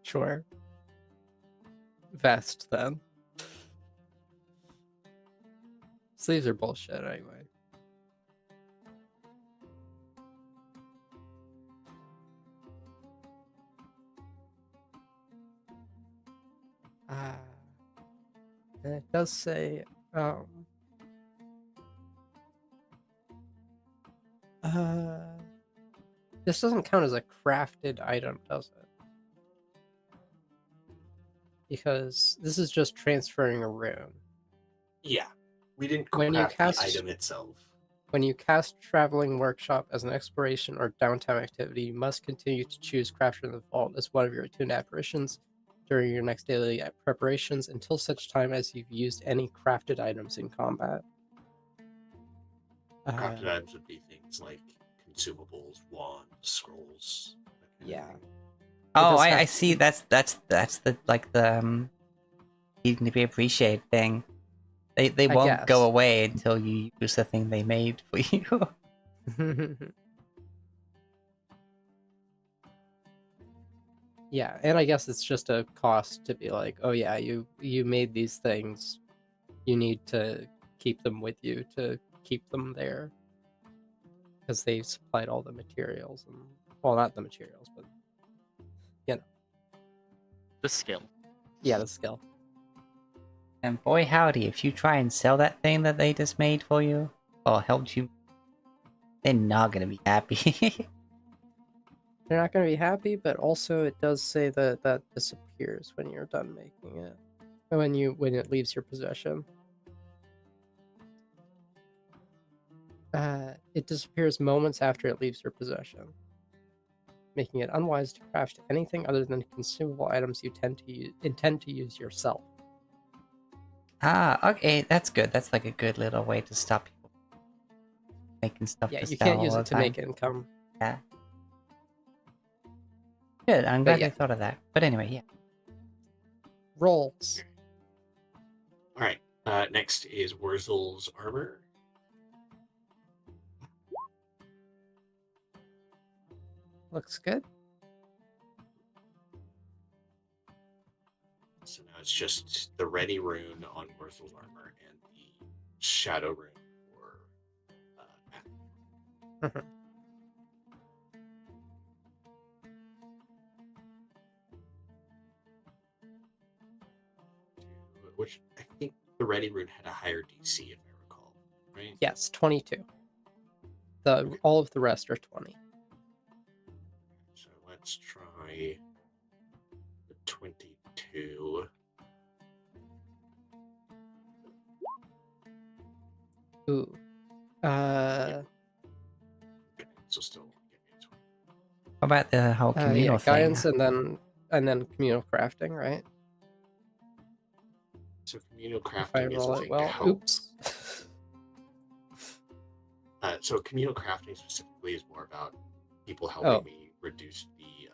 Sure. Vest then. Sleeves are bullshit anyway. And it does say this doesn't count as a crafted item, does it? Because this is just transferring a rune. Yeah, we didn't When you craft cast- the item itself. When you cast Traveling Workshop as an exploration or downtime activity, you must continue to choose Crafter in the Vault as one of your attuned apparitions during your next daily preparations until such time as you've used any crafted items in combat. Crafted items would be things like consumables, wands, scrolls. that kind of Yeah. thing. Oh, does I have- see. That's the like the needing to be appreciated thing. They I won't go guess. away until you use the thing they made for you. Yeah, and I guess it's just a cost to be like, oh yeah, you made these things. You need to keep them with you to keep them there. Because they supplied all the materials and well, not the materials, but The skill. yeah, the skill. And boy howdy, if you try and sell that thing that they just made for you, or helped you They're not gonna be happy. They're not going to be happy, but also it does say that that disappears when you're done making it. When it leaves your possession. It disappears moments after it leaves your possession, making it unwise to craft anything other than consumable items you intend to use yourself. Ah, okay, that's good. That's like a good little way to stop people making stuff Yeah, to you sell can't use all it the to time. make income. Yeah. Good, I'm But glad yeah. they thought of that. But anyway, yeah. Rolls. All right. Next is Wurzel's armor. Looks good. So now it's just the ready rune on Wurzel's armor and the shadow rune for Pathfinder. Which I think the ready rune had a higher DC, if I recall, right? Yes, 22. All of the rest are 20. So let's try the 22. Ooh. Okay, so still give me a 20. How about the whole communal thing? guidance and then communal crafting, right? So communal If I crafting is a roll it thing to well. help. Oops. So communal crafting specifically is more about people helping me reduce the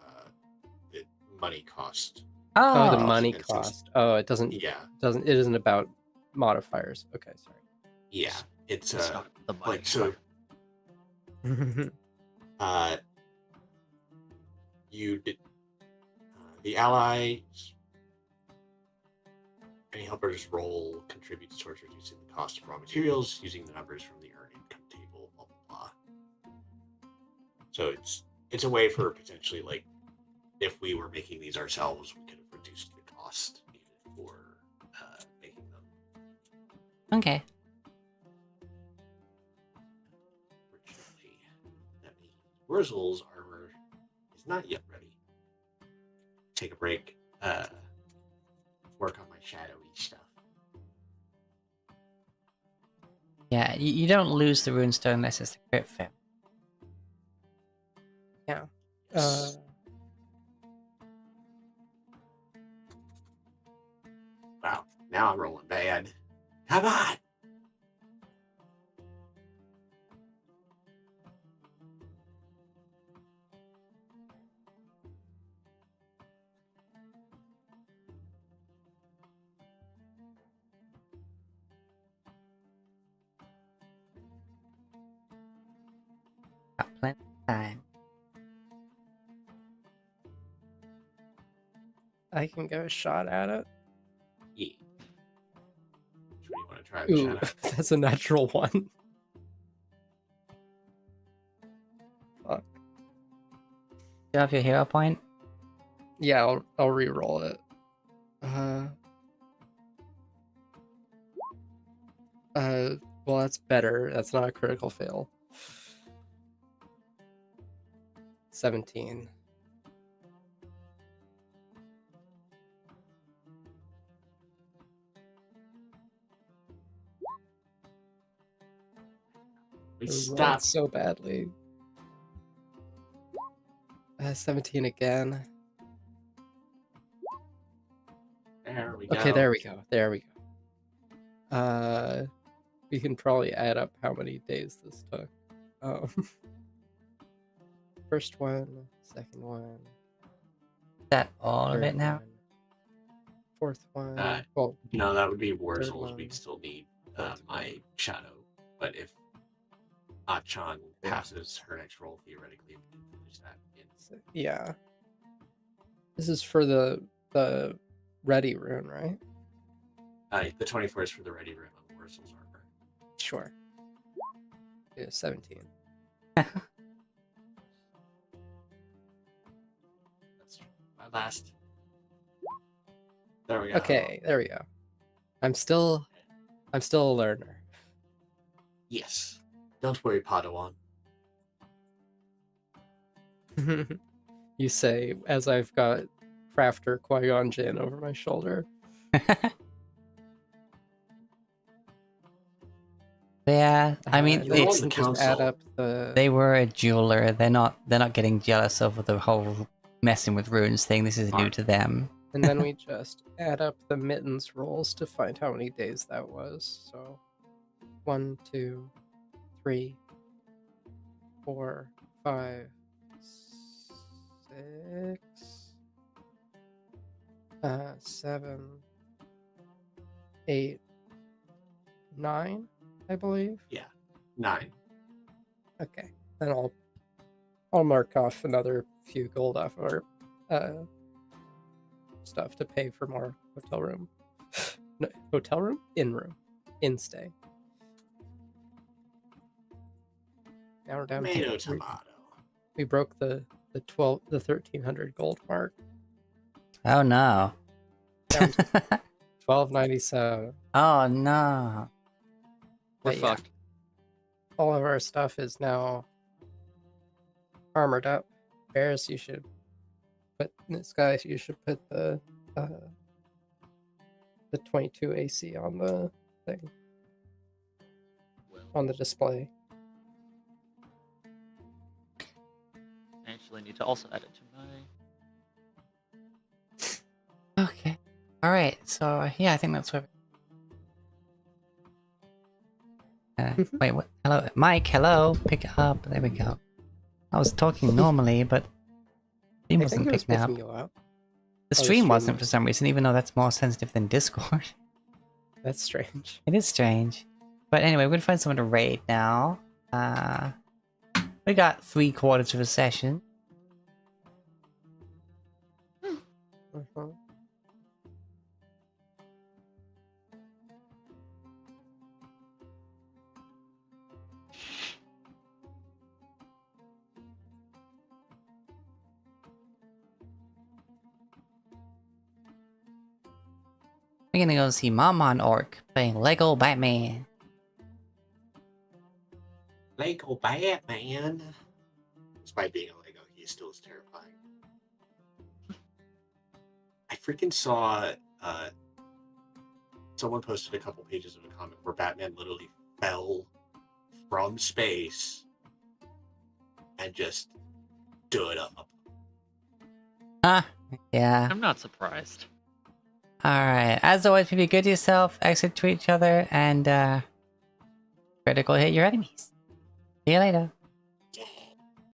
money cost. Oh, the Oh, money and since- cost. Oh, it doesn't. Yeah, It isn't about modifiers. Okay, yeah. It's It's not the money. like so. sorry. You did the allies. Any helper's role contributes towards reducing the cost of raw materials using the numbers from the earned income table. Blah blah blah. So it's a way for potentially, like, if we were making these ourselves, we could have reduced the cost needed for making them. okay. Originally, that means Wurzel's armor is not yet ready. Take a break. Work on my shadowy stuff. Yeah, you don't lose the runestone unless it's the crit fail. Yeah. Yes. Wow, now I'm rolling bad. Come on. Got plenty of time. I can go a shot at it. Yeah. Which one do you want to try the Ooh, shadow? that's a natural one. Fuck. Do you have your hero point? Yeah, I'll re-roll it. Well, that's better. That's not a critical fail. 17. We I rolled stop. so badly. 17 again. There we go. Okay, there we go. There we go. We can probably add up how many days this took. First one, second one, Is that all of third it now? one, fourth one. Uh, Well, No, that would be Wurzel's. one. We'd still need Fourth my one. shadow. But if Achan passes her next roll, theoretically, we can finish that in. Yeah. This is for the ready rune, right? The 24 is for the ready rune on Wurzel's armor. Sure. Yeah, 17. That's my last. There we go. Okay, there we go. I'm still a learner. Yes. Don't worry, Padawan. You say as I've got Crafter Qui-Gon Jinn over my shoulder. Yeah, I mean, then it's- you can just add council. up the. they were a jeweler. They're not getting jealous over the whole messing with runes thing. This is new to them. And then we just add up the mittens rolls to find how many days that was. So 1, 2, 3, 4, 5, 6, 7, 8, 9, I believe. 9. Okay. Then I'll mark off another few gold off our stuff to pay for more hotel room. No, hotel room? In stay. Now we're down Tomato, to tomato. we broke the 1300 gold mark. Oh no. Down to 1297. Oh no. We're But yeah, fucked. all of our stuff is now armored up. Bears, you should put this guy. You should put the 22 AC on the thing on the display. I actually need to also add it to my. Okay. All right. So yeah, I think that's where. Wait, what? Hello, Mike. Hello. Pick up. There we go. I was talking normally, but he I wasn't think it was picking up. picking you up. The the stream stream wasn't for was. some reason, even though that's more sensitive than Discord. That's strange. It is strange. But anyway, we're gonna find someone to raid now. We got 3/4 of a session. Uh-huh. We're gonna go see Mamon Orc playing Lego Batman. Lego Batman. Despite being a Lego, he still is terrifying. I freaking saw someone posted a couple pages of a comic where Batman literally fell from space and just stood up. Yeah. I'm not surprised. Alright. As always, be good to yourself, exit to each other, and critical hit your enemies. See you later.